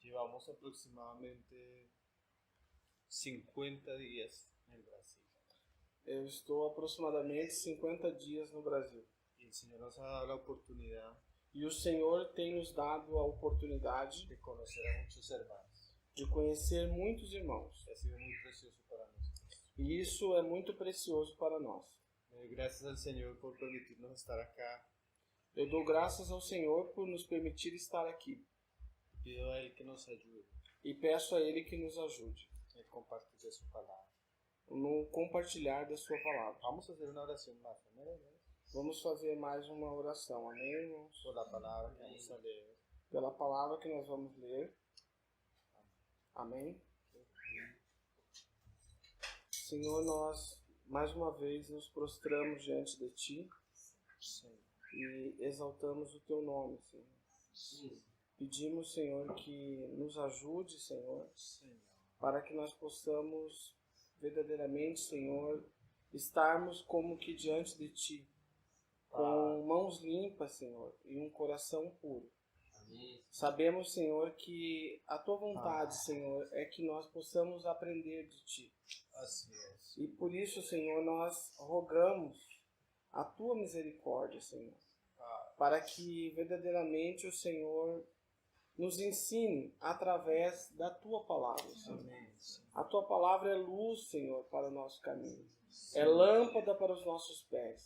Llevamos aproximadamente 50 días en el Brasil. Eu estou aproximadamente 50 dias no Brasil. Y el Señor nos ha dado la oportunidad E o Senhor tem nos dado a oportunidade de conocer a muchos hermanos. de conhecer muitos irmãos. Ha sido muy precioso para nosotros. E isso é muito precioso para nós. Gracias al Señor por permitirnos estar acá. Eu dou graças ao Senhor por nos permitir estar aqui. Pido a Él que nos ayude E peço a Ele que nos ajude en compartir de su palabra. no compartilhar da sua palavra. Vamos a hacer una oración más. Amén. Vamos fazer mais uma oração. Amém, irmãos? Por la palabra que vamos a leer. Pela palavra que nós vamos ler. Amém? Senhor, nós mais uma vez nos prostramos diante de Ti Sim. e exaltamos o Teu nome, Senhor. Sim. Pedimos, Senhor, que nos ajude, Senhor, Senhor. para que nós possamos verdadeiramente, Senhor, estarmos como que diante de Ti, com mãos limpas, Senhor, e um coração puro. Amém. Sabemos, Senhor, que a Tua vontade, Senhor, é que nós possamos aprender de Ti. Así es. E por isso, Senhor, nós rogamos a Tua misericórdia, Senhor, para que verdadeiramente o Senhor nos ensine através da Tua palavra, Senhor. Amém. A Tua palavra é luz, Senhor, para o nosso caminho. É lâmpada para os nossos pés,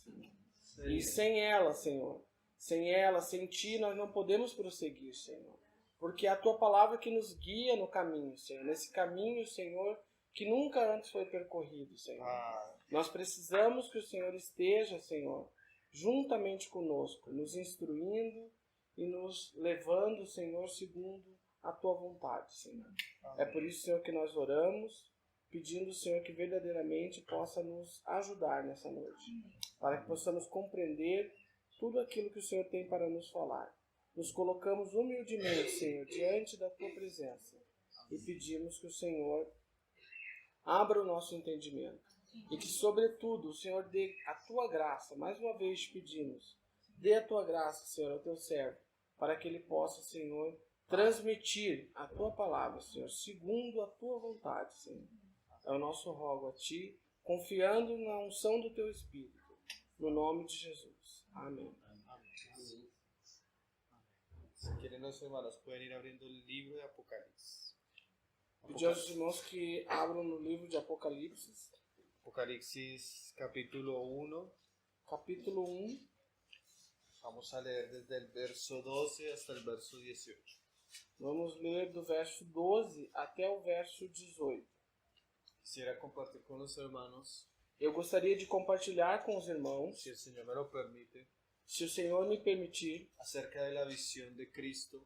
Senhor. E sem ela, Senhor, sem Ti, nós não podemos prosseguir, Senhor. Porque é a Tua palavra que nos guia no caminho, Senhor. Nesse caminho, Senhor, que nunca antes foi percorrido, Senhor. Nós precisamos que o Senhor esteja, Senhor, juntamente conosco, nos instruindo e nos levando, Senhor, segundo a Tua vontade, Senhor. É por isso, Senhor, que nós oramos, pedindo, Senhor, que verdadeiramente possa nos ajudar nessa noite, para que possamos compreender tudo aquilo que o Senhor tem para nos falar. Nos colocamos humildemente, Senhor, diante da Tua presença e pedimos que o Senhor abra o nosso entendimento e que, sobretudo, o Senhor dê a Tua graça. Mais uma vez pedimos, dê a Tua graça, Senhor, ao Teu servo, para que ele possa, Senhor, transmitir a Tua palavra, Senhor, segundo a Tua vontade, Senhor. É o nosso rogo a Ti, confiando na unção do Teu Espírito, no nome de Jesus. Amém. Amén. Si quieren los hermanos pueden ir abriendo el libro de Apocalipsis. Pedir aos irmãos que abram no livro de Apocalipse, Apocalipsis capítulo 1. capítulo 1. Vamos a leer desde el verso 12 hasta el verso 18. Vamos ler do verso 12 até o verso 18. Quisiera compartir con los hermanos, Eu gostaria de compartilhar com os irmãos, si el Señor me lo permite, se o Senhor me permitir, acerca de la visión de Cristo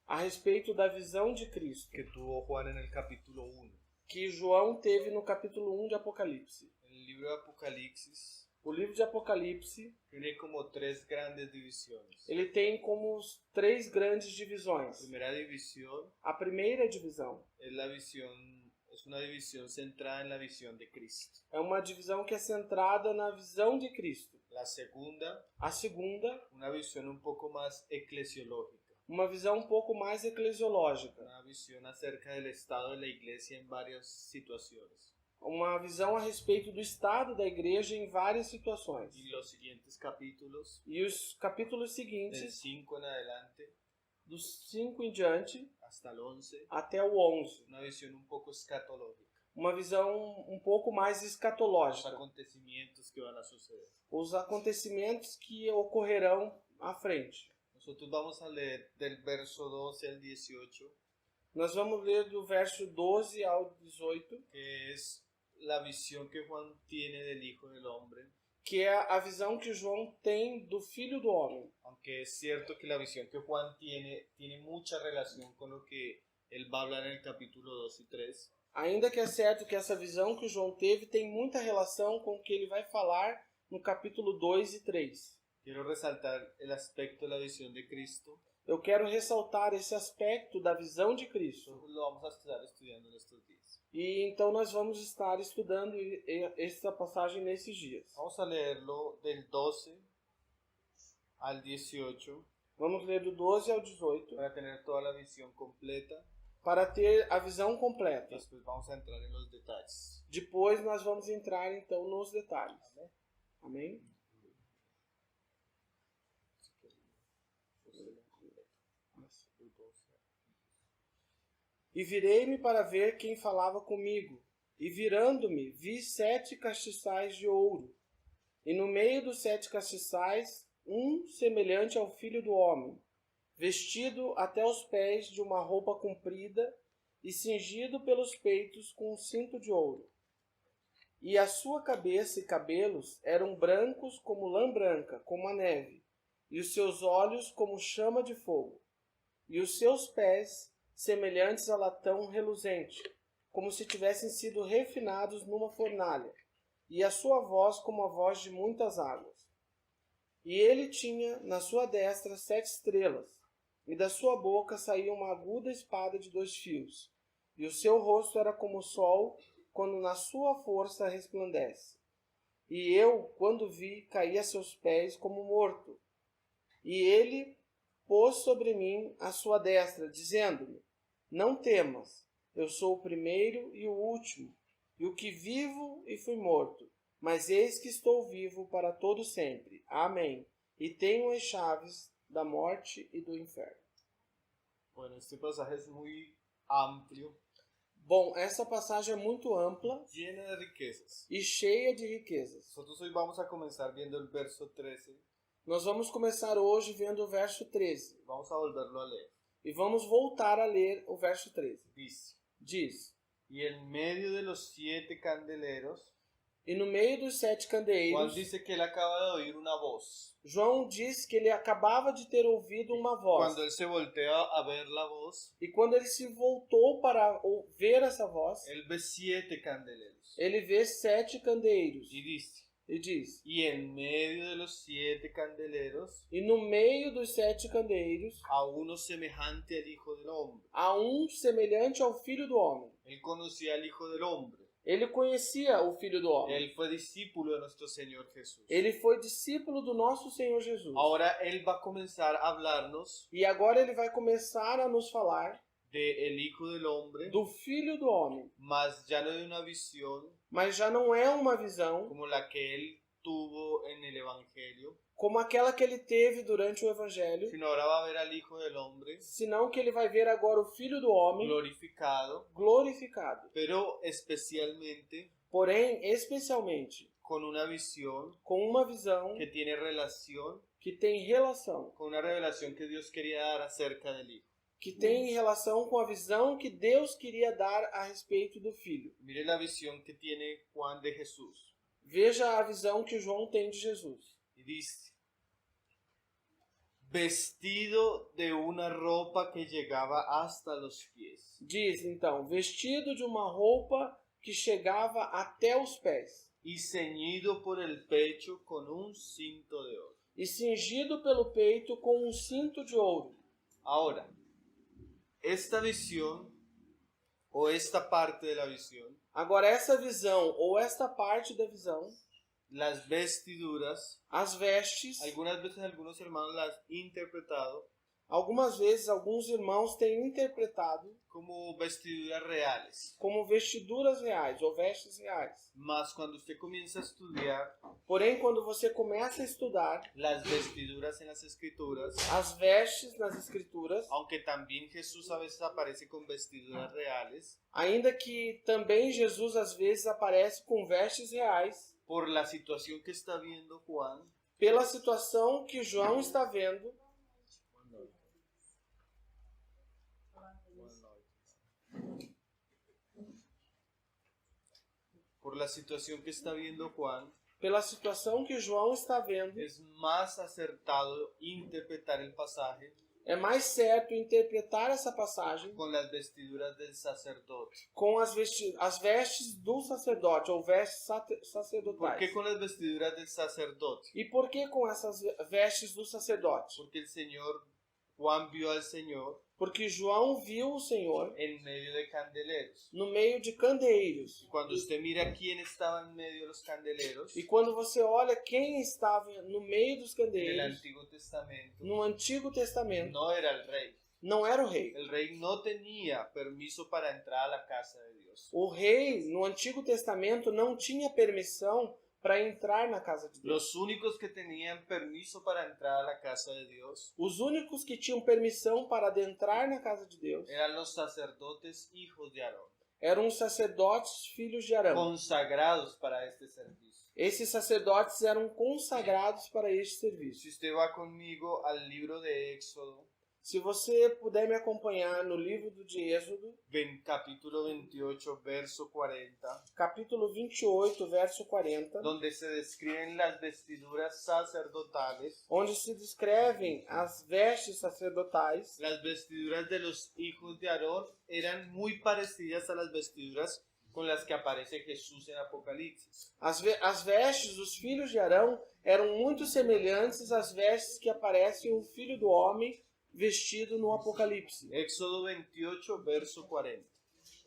a respeito da visão de Cristo que tuvo Juan en el capítulo 1. que João teve no capítulo 1 de Apocalipse. El libro de Apocalipsis O livro de Apocalipse, tiene como tres grandes divisiones. ele tem como três grandes divisões. La primera división A primeira divisão es una división centrada en la visión de Cristo. é uma divisão que é centrada na visão de Cristo. La segunda, A segunda, una visión un poco más eclesiológica, uma visão um pouco mais eclesiológica. una visión acerca del estado de la iglesia en varias situaciones. Uma visão a respeito do estado da igreja em várias situações. Y los siguientes capítulos, E os capítulos del seguintes, 5 en adelante dos 5 em diante hasta el 11, até o 11. una visión un poco escatológica, Uma visão um pouco mais los escatológica. acontecimientos que van a suceder. Os acontecimentos que ocorrerão à frente. Nosotros vamos a leer del verso 12 al 18, Nós vamos ler do verso 12 ao 18, que es la visión que Juan tiene del Hijo del Hombre, que é a visão que João tem do Filho do Homem. aunque es cierto que la visión que Juan tiene mucha relación con lo que él va a hablar en el capítulo 2 y 3, Ainda que é certo que essa visão que João teve tem muita relação com o que ele vai falar no capítulo 2 e 3. quiero resaltar el aspecto de la visión de Cristo. Eu quero ressaltar esse aspecto da visão de Cristo. Nosotros lo vamos a estar estudiando en estos días. E então nós vamos estar estudando essa passagem nesses dias. Vamos a leerlo del 12 al 18 Vamos ler do 12 ao 18 para tener toda la visión completa. para ter a visão completa. Después vamos a entrar en los detalles. Depois nós vamos entrar então nos detalhes. Amém? E virei-me para ver quem falava comigo. E virando-me, vi 7 castiçais de ouro. E no meio dos 7 castiçais, um semelhante ao Filho do Homem, vestido até os pés de uma roupa comprida e cingido pelos peitos com um cinto de ouro. E a sua cabeça e cabelos eram brancos como lã branca, como a neve, e os seus olhos como chama de fogo, e os seus pés semelhantes a latão reluzente, como se tivessem sido refinados numa fornalha, e a sua voz como a voz de muitas águas. E ele tinha na sua destra 7 estrelas, e da sua boca saía uma aguda espada de 2 fios, e o seu rosto era como o sol, quando na sua força resplandece. E eu, quando vi, caí a seus pés como morto. E ele pôs sobre mim a sua destra, dizendo-me: não temas, eu sou o primeiro e o último, e o que vivo e fui morto, mas eis que estou vivo para todo sempre. Amém. E tenho as chaves da morte e do inferno. Bueno, este pasaje es muy amplio, Bom, essa passagem é muito ampla llena de riquezas. e cheia de riquezas. Nosotros hoy vamos a comenzar viendo el verso 13. Nós vamos começar hoje vendo o verso 13. Vamos a volverlo a leer. E vamos voltar a ler o verso 13. Dice: Diz: y en medio de los 7 candeleros, e no meio dos 7 Juan candeeiros, dice que él acaba de oír una voz. João diz que ele acabava de ter ouvido uma voz. Cuando él se voltea a ver la voz, E quando ele se voltou para ver essa voz, él ve 7 candeleros. ele vê 7 candeeiros. Y dice: E diz: y en medio de los 7 candeleros, e no meio dos 7 candeeiros, a uno semejante al Hijo del Hombre. há um semelhante ao Filho do Homem. Él conocía al Hijo del Hombre. Ele conhecia o Filho do Homem. Él fue discípulo de nuestro Señor Jesús. Ele foi discípulo do nosso Senhor Jesus. Ahora él va a comenzar a hablarnos E agora ele vai começar a nos falar de el Hijo del Hombre, do Filho do Homem. mas ya no de una visión Mas já não é uma visão como la que él tuvo en el Evangelio, como aquela que ele teve durante o Evangelho, sino ahora va a ver al Hijo del Hombre senão que ele vai ver agora o Filho do Homem glorificado, glorificado. pero especialmente Porém, especialmente, con una visión com uma visão que tiene relación que tem relação, con una revelación que Dios quería dar acerca del Hijo. que tem relação com a visão que Deus queria dar a respeito do Filho. Mire la visión que tiene Juan de Jesús. Veja a visão que João tem de Jesus. Y dice: vestido de una ropa que llegaba hasta los pies. Diz, então, vestido de uma roupa que chegava até os pés Y ceñido por el pecho con un cinto de oro. e cingido pelo peito com um cinto de ouro. Ahora, esta visión o esta parte de la visión, Agora, essa visão ou esta parte da visão, las vestiduras, as vestes, algunas veces algunos hermanos las han interpretado algumas vezes alguns irmãos têm interpretado como vestiduras reales. como vestiduras reais ou vestes reais. Mas cuando usted comienza a estudiar Porém, quando você começa a estudar las vestiduras en las escrituras, as vestes nas Escrituras, aunque también Jesús a veces aparece con vestiduras reales, ainda que também Jesus às vezes aparece com vestes reais, por la situación que está viendo Juan, pela situação que João está vendo, por la situación que está viendo Juan, pela situação que João está vendo, es más acertado interpretar el pasaje é mais certo interpretar essa passagem con las vestiduras del sacerdote. com as vestes do sacerdote, ou vestes ¿Por qué sacerdotais. con las vestiduras del sacerdote? E por que com essas vestes do sacerdote? Porque Juan vio al Señor Porque João viu o Senhor en medio de candeleros. no meio de candeeiros. Cuando usted mira quién estaba en medio de los candeleros, E quando você olha quem estava no meio dos en el candeeiros, Antiguo Testamento, no Antigo Testamento, no era el rey. não era o rei. El rey no tenía permiso para entrar a la casa de Dios. O rei, no Antigo Testamento, não tinha permissão para entrar na casa de Deus. Los únicos que tenían permiso para entrar a la casa de Dios Os únicos que tinham permissão para adentrar na casa de Deus eran los sacerdotes hijos de Aarón, eram os sacerdotes filhos de Arão. consagrados para este servicio. Esses sacerdotes eram consagrados para este serviço. Si usted va conmigo al libro de Éxodo, Se você puder me acompanhar no livro de Êxodo, capítulo 28, verso 40, capítulo 28, verso 40, donde se describen las vestiduras sacerdotales, onde se descrevem as vestes sacerdotais. las vestiduras de los hijos de Aarón eran muy parecidas a las vestiduras con las que aparece Jesús en Apocalipsis. As vestes dos filhos de Arão eram muito semelhantes às vestes que aparecem o Filho do Homem vestido no Apocalipse. Éxodo 28, verso 40.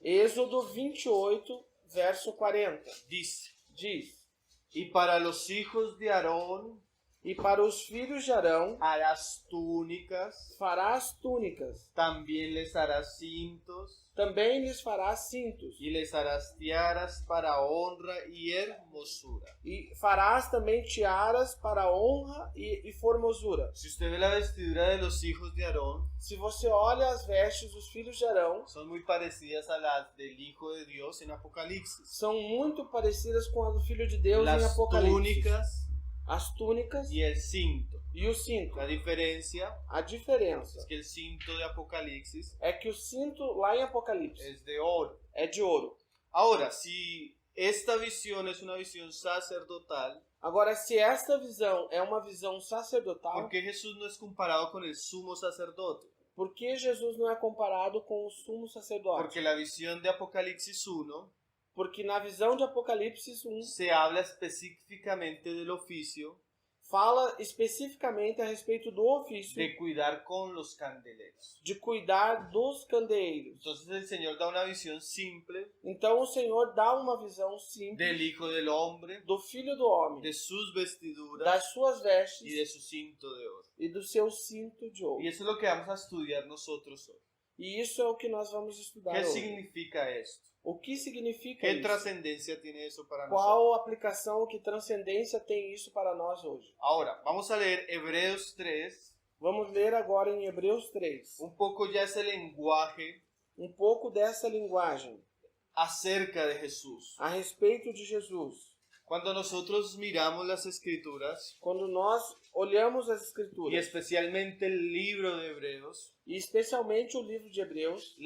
Êxodo 28, verso 40. Dice, Diz: y para los hijos de Aarón E para os filhos de Arão harás túnicas, farás túnicas, también les harás cintos, também lhes farás cintos, y les harás tiaras para honra y hermosura. e farás também tiaras para honra e formosura. Si usted ve la vestidura de los hijos de Aarón, Se você olha as vestes dos filhos de Arão, son muy parecidas a las del Hijo de Dios en Apocalipsis. são muito parecidas com a do Filho de Deus em Las Apocalipse. túnicas As túnicas y el cinto. e o cinto. La diferencia A diferença es que el cinto de Apocalipsis é que o cinto lá em Apocalipse es de oro. é de ouro. Ahora, si esta visión es una visión sacerdotal, Agora, se esta visão é uma visão sacerdotal, ¿por qué Jesús no es comparado con el sumo sacerdote? por que Jesus não é comparado com o sumo sacerdote? Porque la visión de Apocalipsis 1 Porque na visão de Apocalipse 1 se habla específicamente del oficio fala especificamente a respeito do ofício de cuidar con los candeleros. de cuidar dos candeeiros. Entonces el Señor da una visión simple Então o Senhor dá uma visão simples del Hijo del Hombre, do Filho do Homem, de sus vestiduras das suas y vestes de su cinto de oro. e do seu cinto de ouro. Y eso es lo que vamos a estudiar nosotros hoy. E isso é o que nós vamos estudar ¿Qué hoje. significa esto? O que significa ¿Qué isso? trascendencia tiene eso para nosotros? Qual aplicação, que transcendência tem isso para nós hoje? Ahora, vamos a leer Hebreos 3. Vamos ler agora em Hebreus 3, Un poco ya ese lenguaje um pouco dessa linguagem acerca de Jesús. a respeito de Jesus. Cuando nosotros miramos las escrituras, Quando nós olhamos as y Escrituras, especialmente el libro de Hebreos, e especialmente o livro de Hebreus,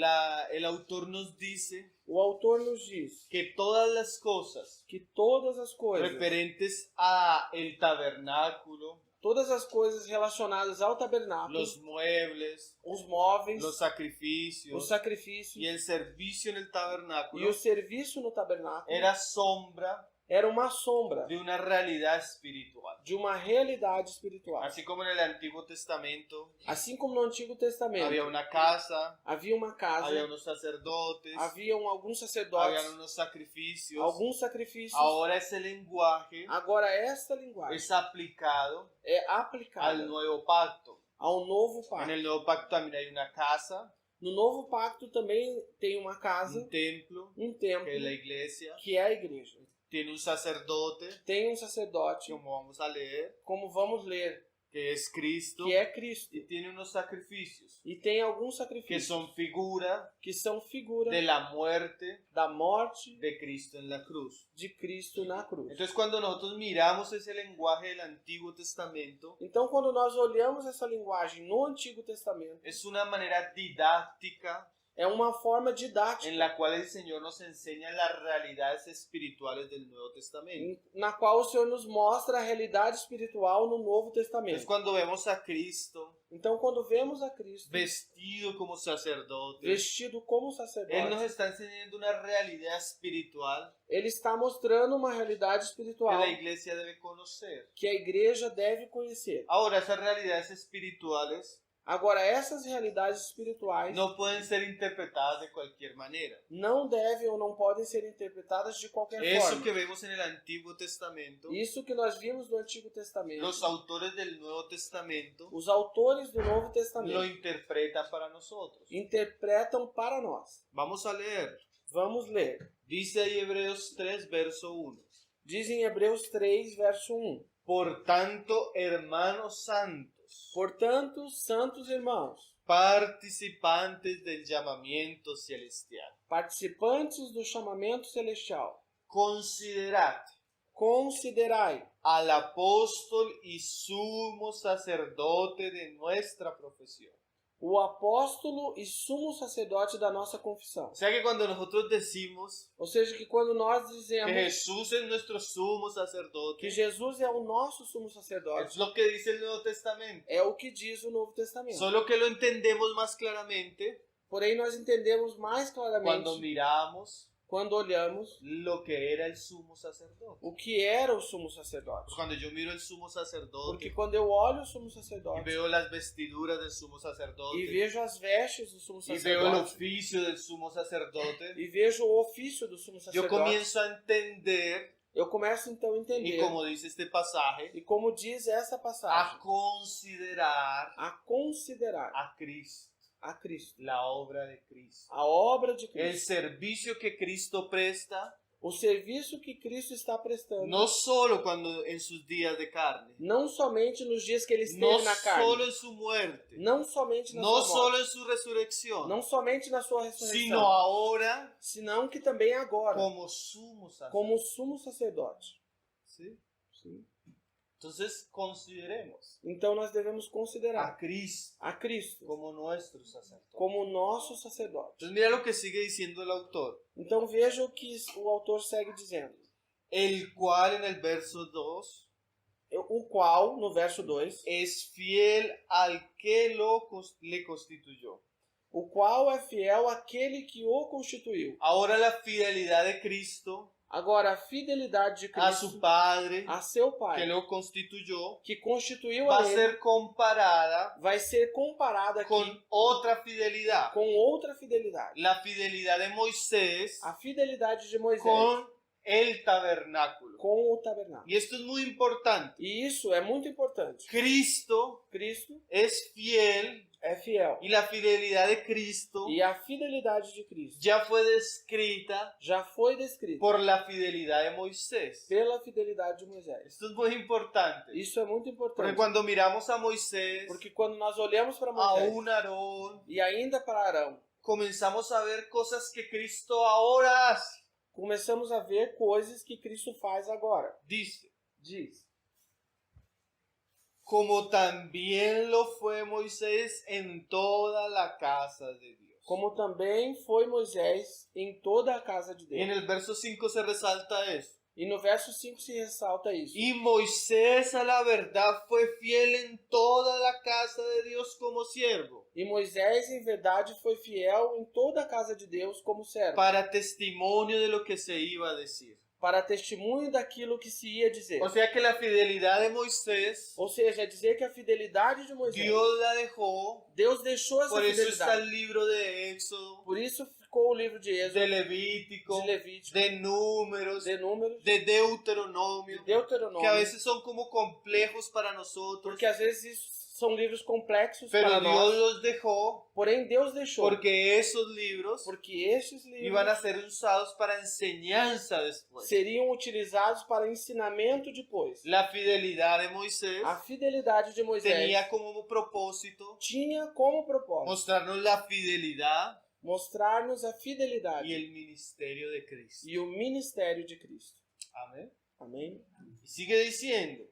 el autor nos dice o autor nos diz que todas las cosas que todas as coisas, referentes a el tabernáculo, todas as coisas relacionadas ao tabernáculo, los muebles, os móveis, los sacrificios os sacrifícios y el servicio en el e tabernáculo o serviço no tabernáculo era sombra era uma sombra de una realidad espiritual. de uma realidade espiritual. Así como en el Antiguo Testamento Assim como no Antigo Testamento había una casa, havia uma casa, había unos sacerdotes, haviam alguns sacerdotes, habían unos sacrificios. alguns sacrifícios. Ahora ese lenguaje Agora esta linguagem es aplicado é aplicada al nuevo pacto. ao novo En pacto. el nuevo pacto también hay una casa, No novo pacto também tem uma casa, un templo, um templo, que es la iglesia, que é a igreja. tiene un sacerdote, Tem um sacerdote, como vamos a leer, como vamos ler, que es Cristo, que é Cristo. y tiene unos sacrificios E tem alguns que sacrifícios son figura que são figura de la muerte da morte de Cristo en la cruz. de Cristo na cruz. Entonces cuando nosotros miramos ese lenguaje del Antiguo Testamento, Então, quando nós olhamos essa linguagem no Antigo Testamento, es una manera didáctica é uma forma didática en la cual el Señor nos enseña las realidades espirituales del Nuevo Testamento. na qual o Senhor nos mostra a realidade espiritual no Novo Testamento. Entonces cuando vemos a Cristo Então, quando vemos a Cristo vestido como sacerdote, vestido como Él nos sacerdote, está enseñando una realidad espiritual ele está mostrando uma realidade que espiritual la iglesia debe conocer. que a igreja deve conhecer. Ahora, esas realidades espirituales Agora, essas realidades espirituais no pueden ser interpretadas de cualquier manera. não devem ou não podem ser interpretadas de qualquer Eso forma. que vemos en el Antiguo Testamento, Isso que nós vimos no Antigo Testamento, los autores del Nuevo Testamento os autores do Novo lo Testamento interpretan para nosotros. interpretam para nós. Vamos a leer. Vamos ler. Dice ahí Hebreos 3, verso 1. Diz em Hebreus 3, verso 1. Por tanto, hermanos santos, Portanto, santos irmãos, participantes del llamamiento celestial, participantes do chamamento celestial, considerad considerai al apóstol y sumo sacerdote de nuestra profesión. o apóstolo e sumo sacerdote da nossa confissão. O sea que cuando nosotros decimos Ou seja, que quando nós que dizemos Jesús es nuestro sumo sacerdote, que Jesus é o nosso sumo sacerdote, es lo que dice el Nuevo Testamento. é o que diz o Novo Testamento. Solo que lo entendemos más claramente Porém, nós entendemos mais claramente cuando miramos quando olhamos lo que era el sumo sacerdote. o que era o sumo sacerdote. Cuando yo miro el sumo sacerdote Porque quando eu olho o sumo y sacerdote veo las vestiduras del sumo e sacerdote vejo as vestes do sumo y veo el sacerdote oficio del sumo sacerdote, e vejo o ofício do sumo yo sacerdote, comienzo a entender, eu começo então a y entender, como dice este pasaje, e como diz essa a passagem, considerar a considerar a Cristo, a Cristo, la obra de Cristo, a obra de el Cristo, servicio que Cristo presta, o serviço que Cristo está prestando, no solo cuando en sus días de carne, não somente nos dias que ele esteve no na carne, solo en su muerte, não somente na no sua solo morte, en su resurrección, não somente na sua sino ressurreição, ahora senão que também agora, como sumo sacerdote. como sumo sacerdote. ¿Sí? Sim. Entonces consideremos Então nós devemos considerar a Cristo a Cristo como nuestro sacerdote. como nosso sacerdote. Entonces mira lo que sigue diciendo el autor, Então veja o que o autor segue dizendo. el cual en el verso 2 O qual, no verso 2, es fiel al que le constituyó. o qual é fiel àquele que o constituiu. Ahora la fidelidad de Cristo Agora, a fidelidade de a su Cristo Padre a seu que Pai, lo constituyó que constituiu va a a ele, ser comparada vai ser comparada aqui con otra fidelidad. com outra fidelidade. La fidelidad de Moisés A fidelidade de Moisés con el tabernáculo. com o tabernáculo. Y esto es muy importante. E isso é muito importante. Cristo Cristo es fiel é fiel. y la fidelidad de Cristo E a fidelidade de Cristo ya fue descrita já foi descrita por la fidelidad de Moisés. pela fidelidade de Moisés. Esto es muy importante. Isso é muito Porque importante. cuando miramos a Moisés, Porque quando nós olhamos para a Moisés un Aarón, e ainda para Arão, comenzamos a ver cosas que Cristo ahora hace. começamos a ver coisas que Cristo faz agora. Dice, Diz: como también lo fue Moisés en toda la casa de Dios. como também foi Moisés em toda a casa de Y en Deus. el verso 5 se resalta eso. E no verso 5 se ressalta isso. Y Moisés a la verdad fue fiel en toda la casa de Dios como siervo, E Moisés, em verdade, foi fiel em toda a casa de Deus como servo, para testimonio de lo que se iba a decir. para testemunho daquilo que se ia dizer. O sea que la fidelidad de Moisés, Ou seja, é dizer que a fidelidade de Moisés, Dios la dejó. Deus deixou essa Por eso está fidelidade. el libro de Éxodo, Por isso ficou o livro de Êxodo, de Levítico, de Levítico, de Números, de Números, de Deuteronomio, de Deuteronômio, que a veces son como complejos para nosotros, porque às vezes isso são livros complexos pero para Dios nós, los dejó porém Deus deixou, porque esos libros porque estes livros iban a ser usados para enseñanza después. seriam utilizados para ensinamento depois. La fidelidad de Moisés A fidelidade de Moisés tenía como propósito tinha como propósito mostrarnos la fidelidad mostrar-nos a y fidelidade el ministerio de Cristo. e o ministério de Cristo. Amén. Amém? Y sigue diciendo,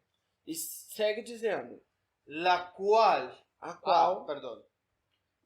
E segue dizendo, la cual, a qual, perdón,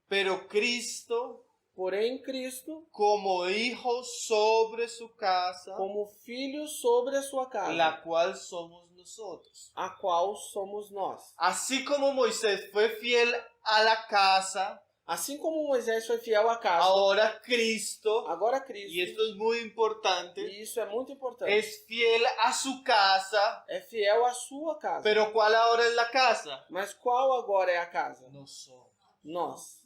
pero Cristo porém Cristo, como hijo sobre su casa, como filho sobre a sua casa, la cual somos nosotros. a qual somos nós. Así como Moisés fue fiel a la casa, Assim como Moisés foi fiel à casa, ahora Cristo, agora y esto Cristo, es muy importante, e isso é muito importante, es fiel a su casa, é fiel à sua casa. pero ¿cuál ahora es la casa? Mas qual agora é a casa? Nosotros. Nós.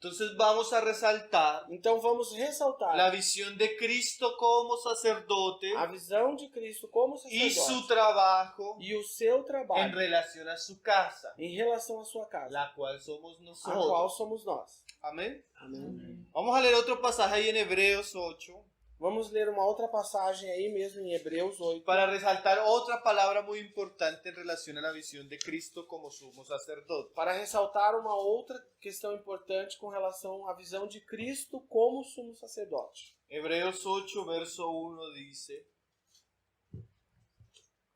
Entonces vamos a resaltar Então vamos ressaltar la visión de Cristo como sacerdote a visão de Cristo como y su sacerdote trabajo e o seu en trabalho relación a su casa, em relação à sua casa, la cual somos a qual nosotros. somos nós. Amén. Amém. Vamos a leer otro pasaje ahí en Hebreos 8 Vamos ler uma outra passagem aí mesmo em Hebreus 8 para resaltar otra palabra muy importante en relación a la visión de Cristo como sumo sacerdote. para ressaltar uma outra questão importante com relação à visão de Cristo como sumo sacerdote. Hebreos 8, verso 1 dice: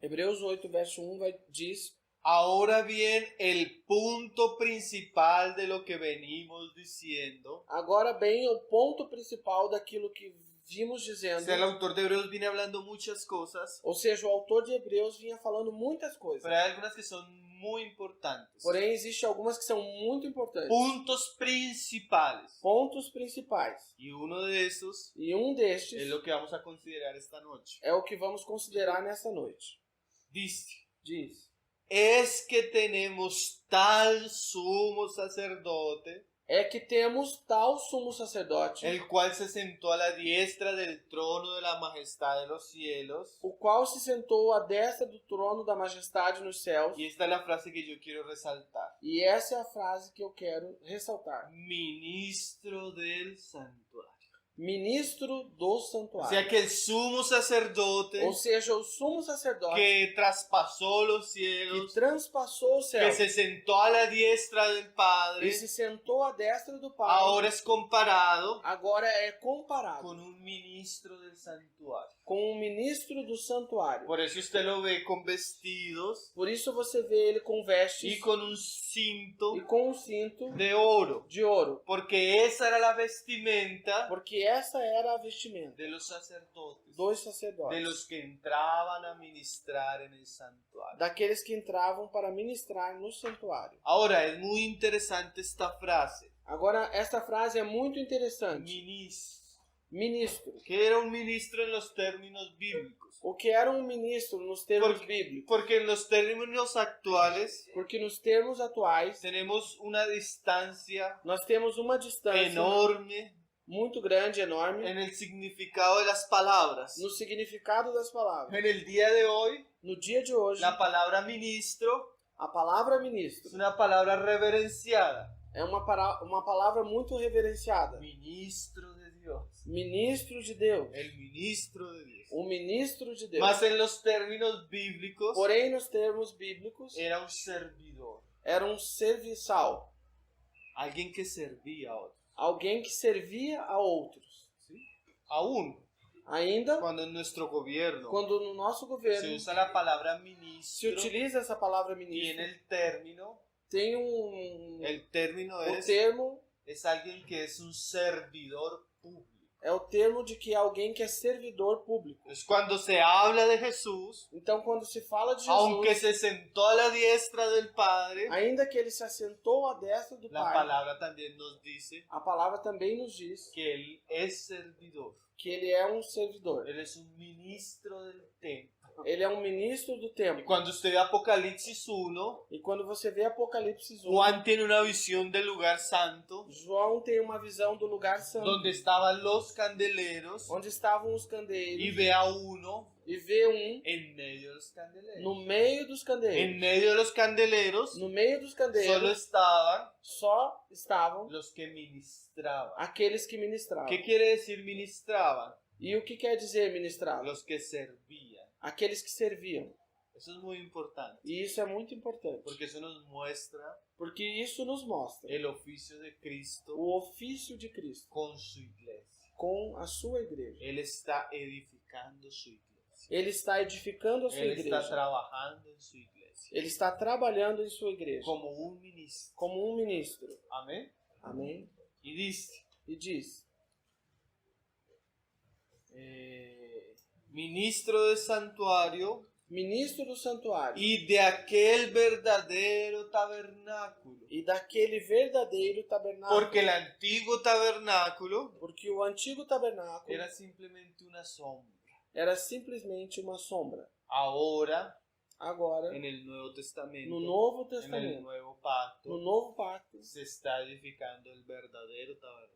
Hebreus 8, verso 1 diz: Ahora bien, el punto principal de lo que venimos diciendo. agora bem o ponto principal daquilo que vimos O dizendo, sea, el autor de Hebreos viene hablando muchas cosas, ou seja, o autor de Hebreus vinha falando muitas coisas. pero hay algunas que son muy importantes. Porém, existem algumas que são muito importantes. Puntos principales. Pontos principais. Y uno de esos E um destes es lo que vamos a considerar esta noche. é o que vamos considerar nesta noite. Dice: Diz: es que tenemos tal sumo sacerdote, é que temos tal sumo sacerdote, el cual se sentó a la diestra del trono de la majestad de los cielos. o qual se sentou à destra do trono da majestade nos céus. Y esta es la frase que yo quiero resaltar: E essa é a frase que eu quero ressaltar. ministro del santuario. Ministro do O santuário. sea que el sumo sacerdote Ou seja, o sumo sacerdote que traspasó los que cielos, transpassou o céu que se sentó a la diestra del e Padre, se sentou à destra do Pai, ahora es comparado agora é comparado con un ministro del santuario. com um ministro do santuário. Por eso usted lo ve con vestidos Por isso você vê ele com vestes y con un cinto e com um cinto de oro, de ouro, porque esa era la vestimenta porque essa era a vestimenta de los sacerdotes, dos de sacerdotes, los que entraban a ministrar en el santuario. daqueles que entravam para ministrar no santuário. Ahora, es muy interesante esta frase, Agora, esta frase é muito interessante. ministro. Ministro. ¿Qué era un ministro en los términos bíblicos? O que era um ministro nos termos Porque- bíblicos? Porque en los términos actuales Porque nos termos atuais, tenemos una distancia nós temos uma distância enorme muito grande, enorme, en el significado de las palabras. no significado das palavras. En el día de hoy, No dia de hoje, la palabra ministro a palavra es ministro una palabra reverenciada. é uma palavra muito reverenciada. Ministro de Dios. Ministro de Deus. El ministro de Dios. O ministro de Deus. Más en los términos bíblicos, Porém, nos termos bíblicos, era un servidor. era um serviçal. Alguien que servía a otros. Alguém que servia a outros. ¿Sí? Aún Ainda, cuando en nuestro gobierno quando no nosso se governo usa la palabra se ministro, utiliza essa palavra tiene ministro, el término, tem el término o termo es alguien que es un servidor público. é o termo de que alguém que é servidor público. Entonces, cuando se habla de Jesús, Então, quando se fala de aunque Jesus, se sentó a la diestra del Padre, ainda que ele se assentou à destra do la Pai, palabra también nos dice a palavra também nos diz que Él es servidor. que ele é um servidor. Él es un ministro del templo. Ele é um ministro do Y templo. cuando usted ve Apocalipsis 1, E quando você vê Apocalipse 1, Juan tiene una visión del lugar santo, João tem uma visão do lugar santo, donde estaban los candeleros, onde estavam os y candeeiros, ve a uno e vê um en medio de los candeleros. no meio dos En candeeiros. medio de los candeleros No meio dos solo candeeiros estaban só estavam los que ministraban. aqueles que ministravam. ¿Qué quiere decir ministraban? E o que quer dizer ministrar? Los que servían. Aqueles que serviam. Eso es muy importante, E isso é muito importante, porque eso nos muestra porque isso nos mostra el oficio de Cristo o ofício de Cristo con su iglesia. com a sua igreja. Él está edificando su iglesia. Ele está edificando a sua Él está igreja. trabajando en su iglesia Ele está trabalhando em sua igreja como un ministro. como um ministro. Amén. Amém? Y dice, E diz: ministro del santuario ministro do santuário y de aquel verdadero tabernáculo. e daquele verdadeiro tabernáculo. Porque el antiguo tabernáculo Porque o antigo tabernáculo era simplemente una sombra. era simplesmente uma sombra. Ahora, Agora, en el Nuevo Testamento, no Novo en el Testamento, Nuevo Pacto, no Novo Pacto, se está edificando el verdadero tabernáculo,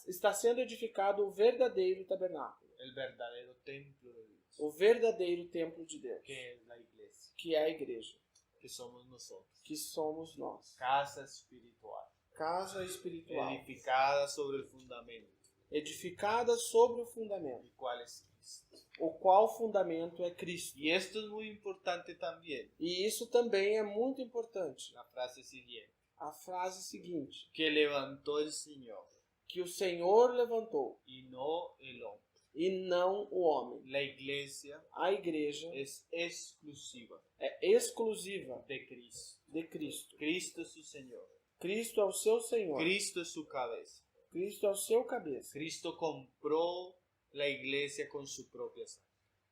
está sendo edificado o verdadeiro tabernáculo, el verdadero templo de Dios, o verdadeiro templo de Deus, que es la iglesia, que é a igreja, que somos nosotros. que somos nós. Casa espiritual, Casa espiritual, edificada sobre el fundamento, edificada sobre o fundamento, el cual es Cristo. o qual fundamento é Cristo. Y esto es muy importante también, E isso também é muito importante. la frase siguiente, A frase seguinte, que levantó el Señor que o Senhor levantou y no el hombre. e não o homem. La iglesia A igreja es exclusiva é exclusiva de Cristo. de Cristo. Cristo es su Señor. Cristo é o seu Senhor. Cristo es su cabeza. Cristo é o seu cabeça. Cristo compró la iglesia con su propia sangre.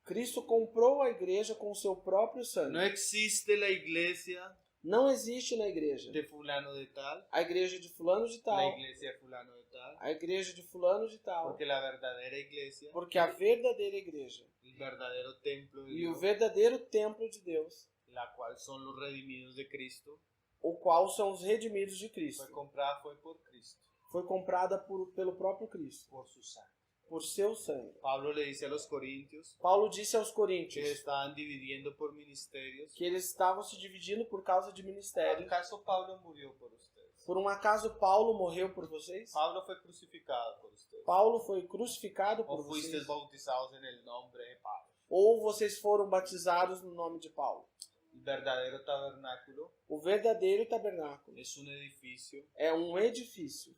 Cristo comprou a igreja com o seu próprio No sangue. existe la iglesia Não existe na igreja de fulano de tal, a igreja de fulano de la tal, iglesia de fulano de tal, a igreja de fulano de tal, porque la verdadera iglesia, porque a verdadeira igreja el verdadero templo de e o Dios, verdadeiro templo de Deus, la cual son los redimidos de Cristo, o qual são os redimidos de Cristo, fue comprada fue por Cristo, foi comprada pelo próprio Cristo, por su sangre. por seu sangue. Pablo le dice a los corintios Paulo disse aos que coríntios estaban dividiendo por ministerios. que eles estavam se dividindo por causa de ministérios. ¿Acaso Pablo murió por ustedes? Por um acaso Paulo morreu por vocês? Pablo fue crucificado por ustedes. Paulo foi crucificado por ¿O fuisteis vocês? bautizados en el nombre de Pablo? Ou vocês foram batizados no nome de Paulo? El verdadero tabernáculo O verdadeiro tabernáculo es un edificio é um edifício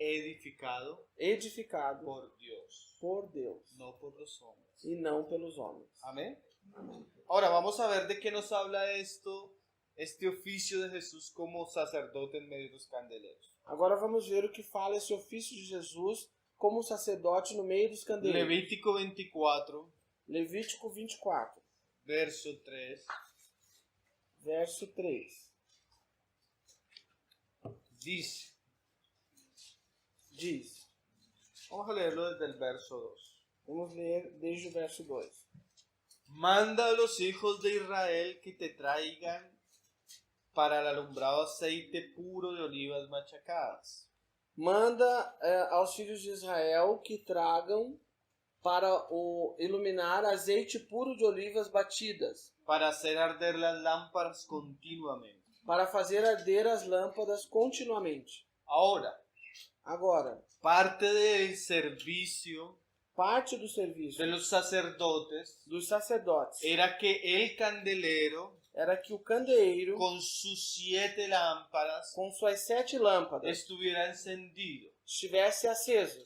edificado edificado por Dios, por Deus no por los hombres. e não pelos homens. Amén. Ahora vamos a ver de qué nos habla esto, este oficio de Jesús como sacerdote en medio de los candeleros. Agora vamos ver o que fala esse ofício de Jesus como sacerdote no meio dos candeeiros. Levítico 24, Levítico 24, verso 3, verso 3. dice, Diz, vamos a leerlo desde el verso 2. vamos ler desde o verso 2. Manda a los hijos de Israel que te traigan para el alumbrado aceite puro de olivas machacadas, Manda aos filhos de Israel que tragam para o iluminar azeite puro de olivas batidas, para hacer arder las lámparas continuamente. para fazer arder as lâmpadas continuamente. Ahora, Agora, parte del servicio parte do serviço de los sacerdotes dos sacerdotes era que el candelero era que o candeeiro, con sus 7 lámparas com suas 7 lâmpadas, estuviera encendido estivesse aceso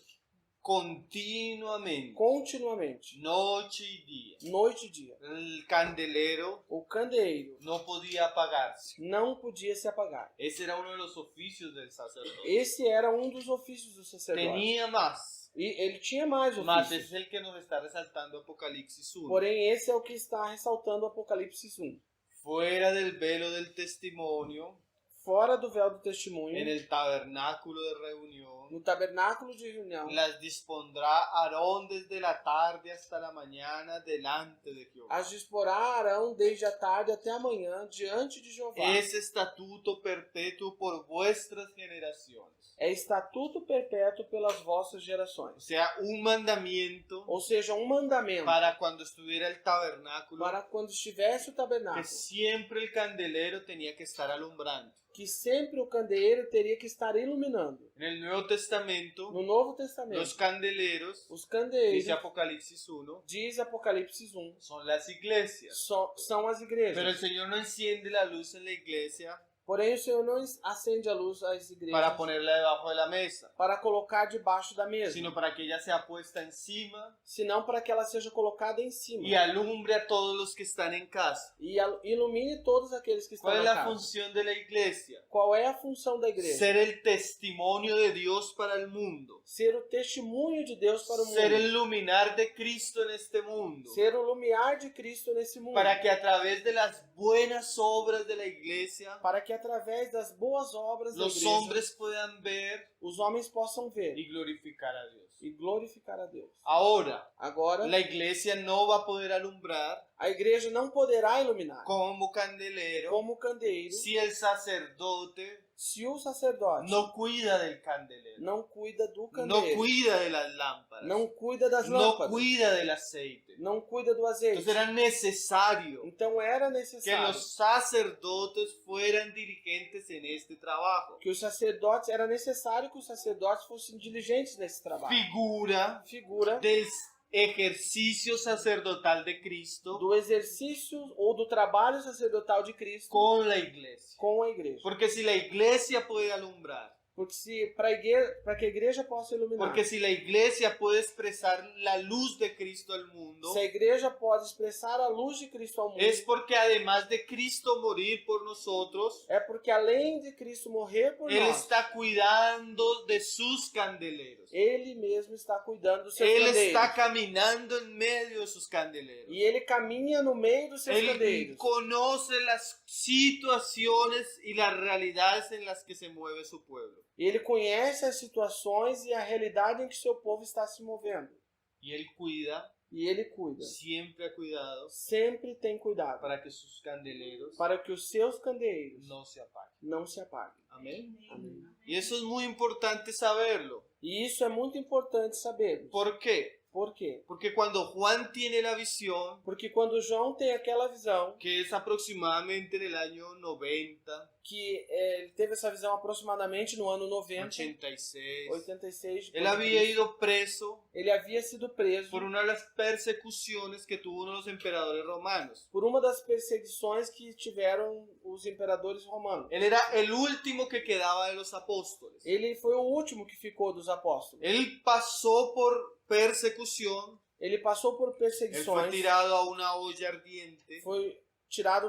continuamente, continuamente, noche y día. noite e dia. El candelero O candeeiro no podía apagarse. não podia se apagar. Ese era uno de los oficios del sacerdote. Esse era um dos ofícios do sacerdote. Tenía más, E ele tinha mais mas ofícios. es el que nos está resaltando Apocalipsis 1. Porém, esse é o que está ressaltando o Apocalipse 1. Fuera del velo del testimonio, Fora do véu do testemunho, en el tabernáculo de reunión, no tabernáculo de reunião, las dispondrá Aarón desde la tarde hasta la mañana delante de Jehová. as disporá Arão desde a tarde até a manhã diante de Jeová. Es estatuto perpetuo por vuestras generaciones. É estatuto perpétuo pelas vossas O gerações. sea, un mandamiento Ou seja, um mandamento para cuando estuviera el tabernáculo, para quando estivesse o que tabernáculo, siempre el candelero tenía que estar alumbrando. que sempre o candeeiro teria que estar iluminando. En el Nuevo Testamento, No Novo Testamento, los candeleros, os candeeiros, dice Apocalipsis 1, diz Apocalipse 1, son las iglesias. são as Pero el igrejas. Señor no enciende la luz en la iglesia Porém, o Senhor não acende a luz às igrejas para ponerla debajo de la mesa, para colocar debaixo da mesa, sino para que ella sea puesta encima senão para que ela seja colocada em cima y alumbre a todos los que están en casa. e ilumine todos aqueles que estão ¿Cuál es na la casa. función de la iglesia? Qual é a função da igreja? Ser el testimonio de Dios para el mundo. Ser o testemunho de Deus para o Ser mundo. el luminar de Cristo en este mundo. Ser o lumiar de Cristo nesse mundo. Para que a través de las buenas obras de la iglesia, Para que através das boas obras da los igreja, hombres puedan ver os homens possam ver y glorificar a Dios. e glorificar a Deus. Ahora, Agora, la iglesia no va a poder alumbrar a igreja não poderá iluminar como candelero como candeeiro si el sacerdote se o sacerdote no cuida del candelero, não cuida do no candeeiro, cuida de las lámparas, não cuida das no lâmpadas, cuida del aceite. não cuida do azeite. Entonces era necesario Então era que necessário los sacerdotes fueran dirigentes en este trabajo. que os sacerdotes, era necessário que os sacerdotes fossem diligentes nesse trabalho. Figura Figura del ejercicio sacerdotal de Cristo do exercício ou do trabalho sacerdotal de Cristo con la iglesia. com a igreja. Porque si la iglesia puede alumbrar, Porque se para que a igreja possa iluminar, porque si la iglesia puede expresar la luz de Cristo al mundo, se a igreja pode expressar a luz de Cristo ao mundo, es porque además de Cristo morir por nosotros, é porque além de Cristo morrer por Él nós, está cuidando de sus candeleros. Ele mesmo está cuidando dos seus Él candeiros. está caminando en medio de sus candeleros. E Ele caminha no meio dos seus Él candeiros. conoce las situaciones y las realidades en las que se mueve su pueblo. Ele conhece as situações e a realidade em que seu povo está se movendo. Y Él cuida, E Ele cuida. siempre ha cuidado Sempre tem cuidado para que sus candeleros para que os seus candeeiros no se apaguen. não se apaguem. Amén. Amém. Y eso es muy importante saberlo. E isso é muito importante saber. ¿Por qué? Por quê? Porque cuando Juan tiene la visión, Porque quando João tem aquela visão, que es aproximadamente en el año 90, que ele teve essa visão aproximadamente no ano 90, 86, 86, él había ido preso ele havia sido preso por una de las persecuciones que tuvo uno de los emperadores romanos. por uma das perseguições que tiveram os imperadores romanos. Él era el último que quedaba de los apóstoles. Ele foi o último que ficou dos apóstolos. Él pasó por persecución, Ele passou por él fue perseguições, tirado a una olla ardiente, foi jogado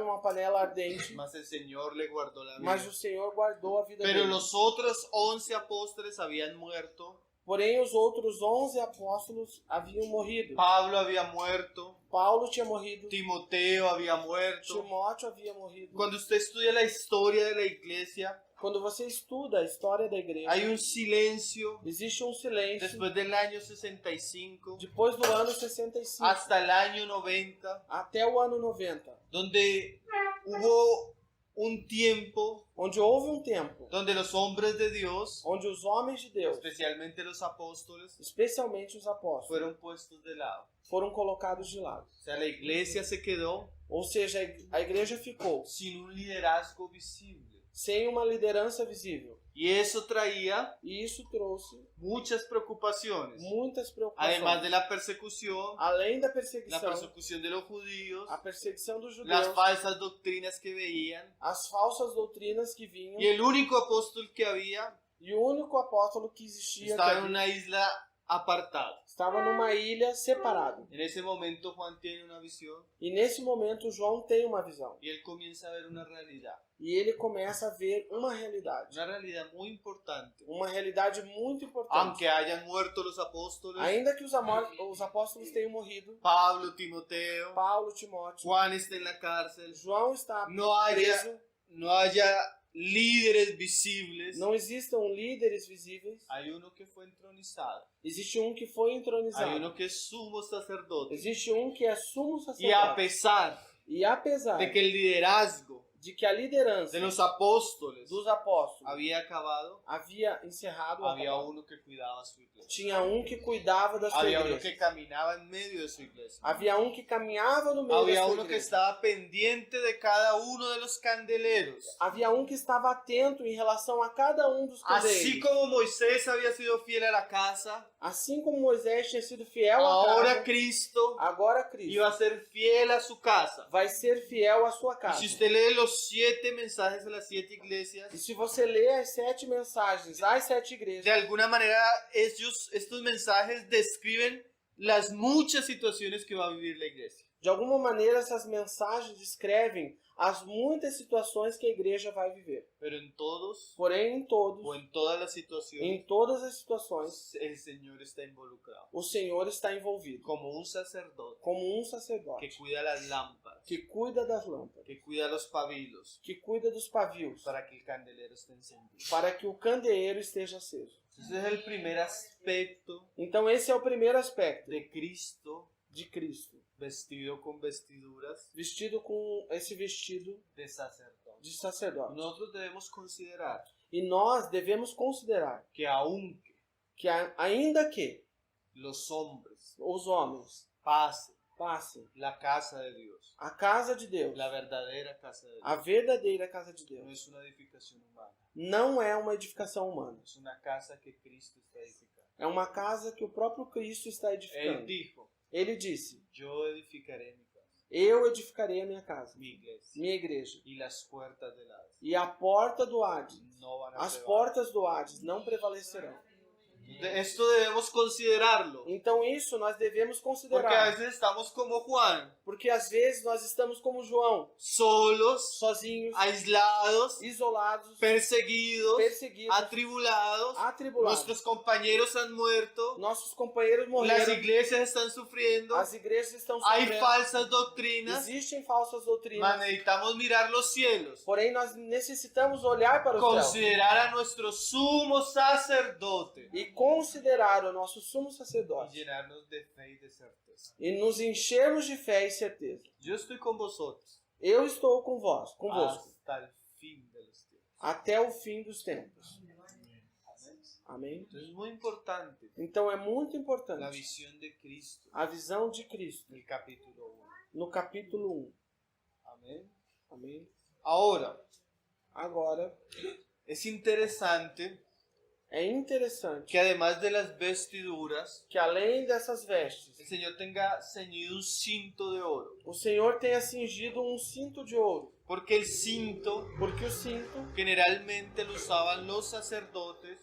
numa panela ardente, mas el Señor le guardó la mas vida. o Senhor guardou a vida Pero dele. los otros 11 apóstoles habían muerto, Porém, os outros 11 apóstolos haviam morrido. Pablo había muerto, Paulo tinha morrido, Timoteo había muerto. Timóteo havia morrido. Cuando usted estudia la historia de la iglesia, Quando você estuda a história da igreja, hay un silencio existe um silêncio después del año 65 depois do ano 65 hasta el año 90, até o ano 90, donde hubo un tiempo onde houve um tempo donde los hombres de Dios, onde os homens de Deus, especialmente los apóstoles, especialmente os apóstolos, fueron puestos de lado. foram colocados de lado. O sea, la iglesia se quedó Ou seja, a igreja ficou sin un liderazgo visible. sem uma liderança visível. Y eso traía E isso trouxe muchas preocupaciones. muitas preocupações. Además de la persecución, Além da la perseguição, persecución de los judíos, a perseguição dos judeus, las falsas doctrinas que veían. as falsas doutrinas que vinham, Y el único apóstol que había e o único apóstolo que existia estaba que en una isla apartada. estava numa ilha separado. En ese momento Juan tiene una visión E nesse momento João tem uma visão. y él comienza a ver una realidad. E ele começa a ver uma realidade. Una realidad muy importante. Uma realidade muito importante. Aunque hayan muerto los apóstoles, Ainda que os apóstolos tenham morrido, Pablo, Timoteo, Paulo, Timóteo, Juan está en la cárcel, João está no haya líderes visibles, não existam líderes visíveis. hay uno que fue entronizado, Existe um que foi entronizado. hay uno que es sumo sacerdote. Existe um que é sumo Y a sacerdote. pesar E apesar de que el liderazgo de que a liderança de los apóstoles dos apóstolos había acabado, havia encerrado, había uno que cuidaba su iglesia. tinha um que cuidava da sua Había uno igreja. que caminaba en medio de su iglesia. Havia um que caminhava no meio da Había sua uno que igreja. estaba pendiente de cada uno de los candeleros. Havia um que estava atento em relação a cada um dos Así candeeiros. como Moisés había sido fiel a la casa, Assim como Moisés tinha sido fiel à ahora casa, Cristo agora Cristo iba a ser fiel a su casa. vai ser fiel à sua Y casa. si usted lee los los 7 mensajes a las 7 iglesias, E se você ler as 7 mensagens às 7 de igrejas, alguna manera estos mensajes describen las muchas situaciones que va a vivir la iglesia. de alguma maneira essas mensagens descrevem as muitas situações que a igreja vai viver. Pero en todos Porém, em todos, o en todas las situaciones, em todas as situações, el Señor está involucrado. o Senhor está envolvido, Como un sacerdote como um sacerdote que cuida las lámparas, que cuida das lâmpadas, que cuida los pabilos, que cuida dos pavios, para que el candelero esté encendido. para que o candeeiro esteja aceso. Ese es el primer aspecto Então esse é o primeiro aspecto de Cristo de Cristo, vestido con vestiduras vestido com esse vestido de sacerdote. de sacerdote. Nosotros debemos considerar E nós devemos considerar que aunque que ainda que los hombres os homens pasen passem la casa de Dios, a casa de Deus, la verdadera casa de Dios, a verdadeira casa de no Deus, es una edificación humana, não é uma edificação humana. es una casa que Cristo está edificando. É uma casa que o próprio Cristo está Él edificando. dijo, Ele disse: yo edificaré mi casa, Eu edificarei a minha casa, mi iglesia, minha igreja, y las puertas del Hades e a porta do Hades, no van a as prevalecer. portas do Hades não prevalecerão. Esto debemos considerarlo, Então isso nós devemos porque a considerar, veces estamos como Juan, porque às vezes nós estamos como João, solos, sozinhos, aislados, isolados, perseguidos, perseguidos, atribulados. atribulados. Nuestros compañeros han muerto, Nossos companheiros las morreram, iglesias están sufriendo, as igrejas estão hay sofrendo, falsas doctrinas, existem falsas doutrinas, mas necesitamos mirar los cielos, porém nós necessitamos olhar para o céu considerar a nuestro sumo sacerdote e considerar o nosso sumo y sacerdote llenarnos de fe y de certeza. e nos enchermos de fé e certeza. Yo estoy con vosotros Eu estou convosco, hasta el fin de los tiempos. até o fim dos tempos. Amém? Entonces es muy importante Então é muito la importante visión de Cristo a visão de Cristo del capítulo 1. no capítulo 1. Amén. Amém? Ahora, Agora, es interesante é interessante que además de las vestiduras, que além dessas vestes, el Señor tenga ceñido un cinto de oro. o Senhor tenha cingido um cinto de ouro, Porque el cinto porque o cinto, generalmente lo usaban los sacerdotes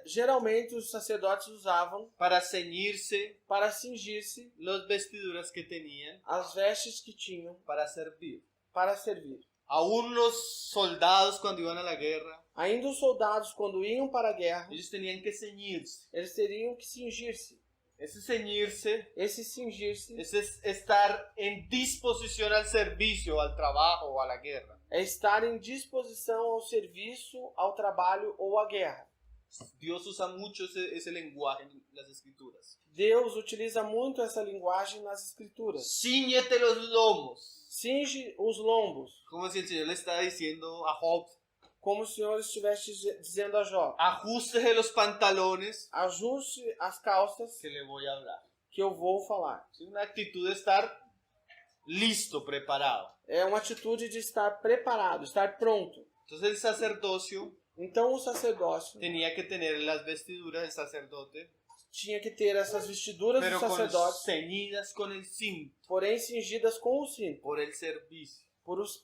geralmente os sacerdotes usavam para ceñirse para cingir-se las vestiduras que tenían as vestes que tinham para servir. para servir. Aún los soldados cuando iban a la guerra, Ainda os soldados, quando iam para a guerra, ellos tenían que ceñirse. eles teriam que cingir-se. Ese ceñirse Esse cingir-se es estar en disposición al servicio, al trabajo o a la guerra. é estar em disposição ao serviço, ao trabalho ou à guerra. Dios usa mucho ese lenguaje en las escrituras. Deus utiliza muito essa linguagem nas escrituras. Cíñete los lomos. Cinge os lombos, Como si el Señor le estaba diciendo a Job, como o Senhor estivesse dizendo a Jó. ajústese los pantalones Ajuste as calças que le voy a hablar. que eu vou falar. Es una actitud de estar listo, preparado. É uma atitude de estar preparado, estar pronto. Entonces el sacerdocio Então o sacerdócio tenía que tener las vestiduras del sacerdote, tinha que ter essas vestiduras pero do sacerdote, ceñidas con el cinto porém cingidas com o cinto, por el servicio.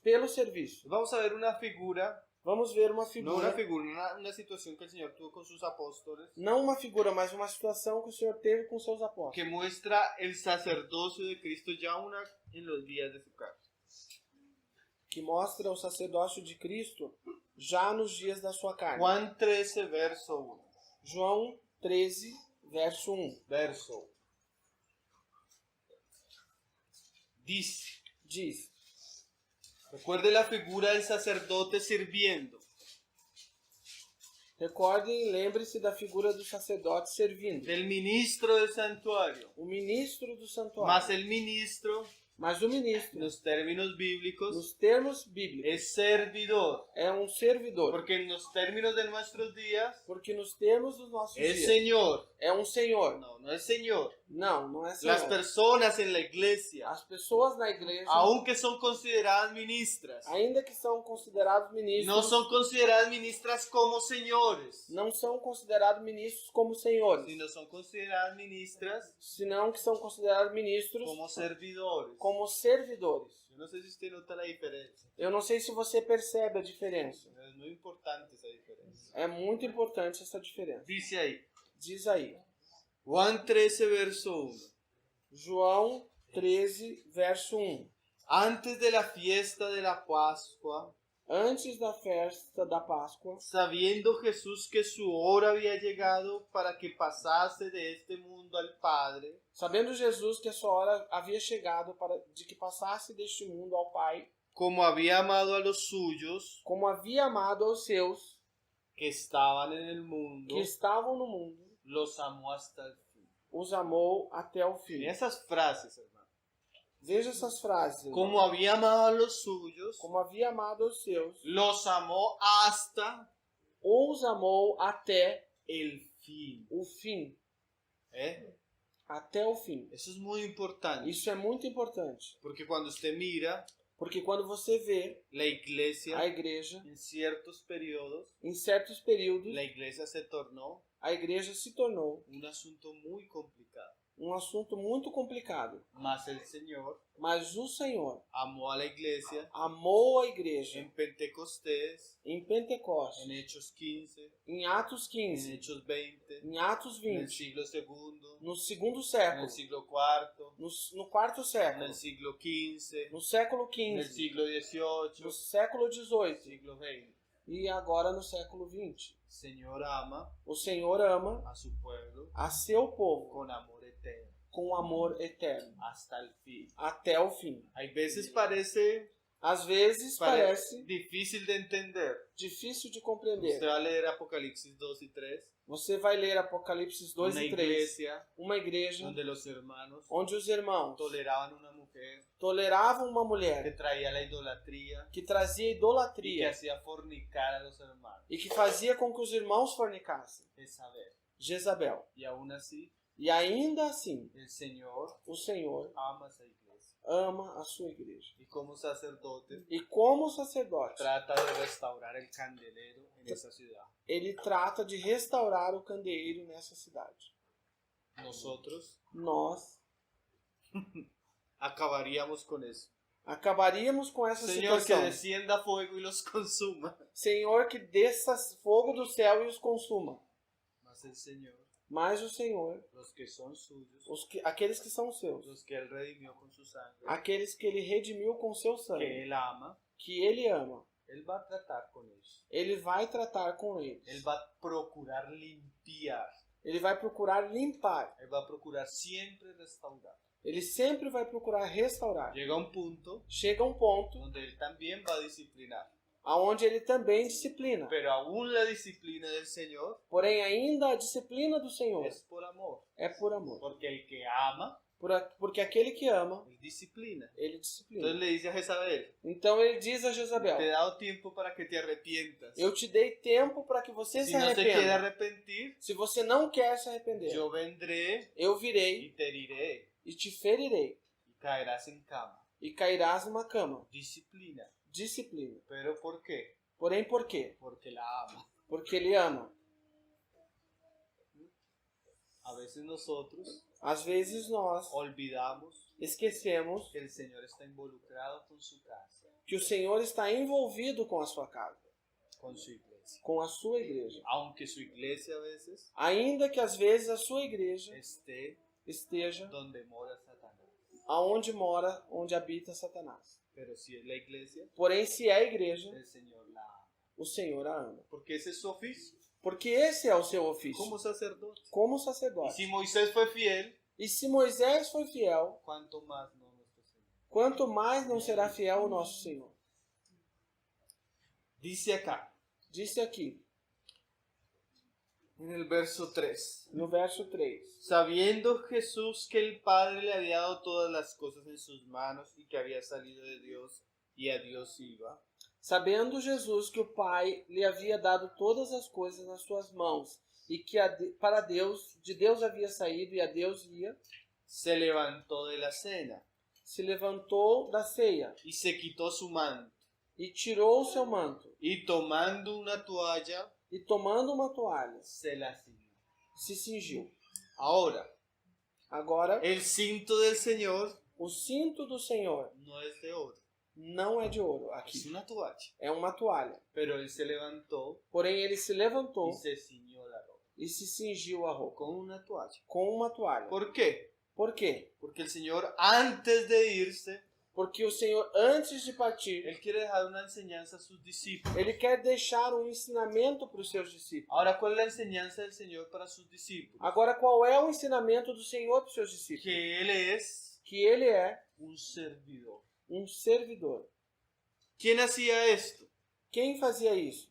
pelo serviço. Vamos a ver una figura, Vamos ver uma no una figura, figura, una situación que el Señor tuvo con sus apóstoles, não uma figura, mas uma situação que o Senhor teve com seus apóstolos, que muestra el sacerdocio de Cristo ya en los días de su carne. que mostra o sacerdócio de Cristo já nos dias da sua carne. Juan 13, verso 1. João 13, verso 1. Verso. Dice, Diz: recuerde la figura del sacerdote sirviendo. recordem, lembre-se da figura do sacerdote servindo, Del ministro del santuario. o ministro do santuário. Más el ministro, Mas o ministro, en los términos bíblicos, nos termos bíblicos, es servidor. é um servidor, Porque en los términos de nuestros días, porque nos termos dos nossos es dias Señor. é um senhor. No, no es Señor. Não é Las senhor. personas en la iglesia, As pessoas na igreja, aunque son consideradas ministras, ainda que são considerados ministros, no son consideradas ministras como señores, não são considerados ministros como senhores, sino son consideradas ministras senão que são considerados ministros como servidores. como servidores. Yo no sé si usted nota la diferencia. Eu não sei se você percebe a diferença. Es muy importante esa diferencia. É muito importante essa diferença. Dice ahí, Diz aí, Juan 13, verso 1. João 13, verso 1. Antes de la fiesta de la Pascua, Antes da festa da Páscoa, sabiendo Jesús que su hora había llegado para que pasase de este mundo al Padre, sabendo Jesus que a sua hora havia chegado de que passasse deste mundo ao Pai, como había amado a los suyos como havia amado aos seus que estaban en el mundo, que estavam no mundo, los amó hasta el fin. os amou até o fim. Miren esas frases, hermano. Veja essas frases. irmão. Como había amado a los suyos, Como havia amado aos seus, los amó hasta os amou até el fin. o fim. ¿Eh? Até o fim. Eso es muy importante. Isso é muito importante. Porque cuando usted mira Porque quando você vê la iglesia a igreja, en ciertos periodos, em certos períodos, la iglesia se tornó a igreja se tornou un asunto muy complicado. um assunto muito complicado. Mas el Señor Mas o Senhor amó a la iglesia amou a igreja en Pentecostés, em Pentecostes, en Hechos 15, em Atos en 15, Hechos 20, em Atos en el 20, siglo segundo, no segundo en século, el siglo cuarto, no quarto en século, el siglo 15, no século en el XV, siglo no XVIII, século XVIII siglo XX. e agora no século XX. El Señor ama O Senhor ama a su pueblo a seu povo con amor eterno, com amor eterno, hasta el fin. até o fim. Hay veces parece Às vezes parece difícil de entender. difícil de Usted compreender. va a leer Apocalipsis 2 y 3, Você vai ler Apocalipse 2 una e 3, iglesia uma igreja donde los hermanos onde os irmãos toleraban una mujer toleravam uma que mulher traía la idolatría que trazia y que idolatria hacía fornicar a los hermanos. e que fazia com que os irmãos fornicassem. Jezabel. Jezabel. Y aún así, E ainda assim, el Señor o Senhor ama a esa iglesia. ama a sua igreja. Y como sacerdote, E como sacerdote, trata de restaurar el candelero en esa ciudad. ele trata de restaurar o candeeiro nessa cidade. Nosotros Nós acabaríamos con eso. acabaríamos com essa Señor, que situação. descienda fuego y los consuma. Senhor, que desça fogo do céu e os consuma. Mas el Señor, Mas o Senhor, los que son suyos, aqueles que são seus, los que Él redimió con su sangre, aqueles que ele redimiu com seu que sangue, Él ama, que ele ama, Él va a tratar con ellos. ele vai tratar com eles. Él va a procurar limpiar. Ele vai procurar limpar. Él va a procurar siempre restaurar. Ele sempre vai procurar restaurar. Llega un punto Chega um ponto donde Él también va a disciplinar. aonde ele também disciplina. Pero aún la disciplina del Señor Porém, ainda a disciplina do Senhor es por amor. é por amor. Porque el que ama, Porque aquele que ama, Él disciplina. ele Entonces disciplina. le dice a Jezabel, Então ele diz a te he Jezabel, dado tiempo para que te arrepientas. eu te dei tempo para que você Si se no te quieres arrependa. arrepentir, Se você não quer se arrepender, yo vendré eu virei y te heriré e te ferirei y caerás en cama. e cairás numa cama. Disciplina. Disciplina. ¿Pero por qué? Porém, por quê? Porque la ama. Porque ele ama. A veces nosotros Às vezes nós olvidamos esquecemos que el Señor está involucrado con su casa, que o Senhor está envolvido com a sua casa, con su iglesia. com a sua igreja. Aunque su iglesia a veces Ainda que às vezes a sua igreja esté esteja donde mora Satanás. aonde mora, onde habita Satanás. Pero si es la iglesia, Porém, se é a igreja, el Señor la ama. o Senhor a ama. Porque ese es su oficio Porque esse é o seu ofício, como sacerdote. como Y sacerdote. si Moisés fue fiel, E se Moisés foi fiel, ¿cuánto más no nuestro Señor? quanto mais não será fiel o nosso Senhor? Dice acá, Disse aqui, en el verso 3. no verso 3. Sabiendo Jesús que el Padre le había dado todas las cosas en sus manos y que había salido de Dios y a Dios iba, Sabendo Jesus que o Pai lhe havia dado todas as coisas nas suas mãos e que para Deus, de Deus havia saído e a Deus ia, se levantó de la cena se levantou da ceia y se quitó su manto e tirou o seu manto y tomando una toalla e tomando uma toalha se la ciñó. se cingiu. Ahora, Agora, el cinto del Señor o cinto do Senhor no es de oro, não é de ouro es aqui. una toalla. É uma toalha. Pero él se levantó Porém, ele se levantou y se ciñó la ropa e se cingiu a roupa con una toalla. com uma toalha. ¿Por qué? Por quê? Porque el Señor, antes de irse, Porque o Senhor, antes de partir, Él quiere dejar una enseñanza a sus discípulos. ele quer deixar um ensinamento para os seus discípulos. Ahora, ¿cuál es la enseñanza del Señor para sus discípulos? Agora, qual é o ensinamento do Senhor para os seus discípulos? Que Él es Que ele é un servidor. um servidor. ¿Quién hacía esto? Quem fazia isso?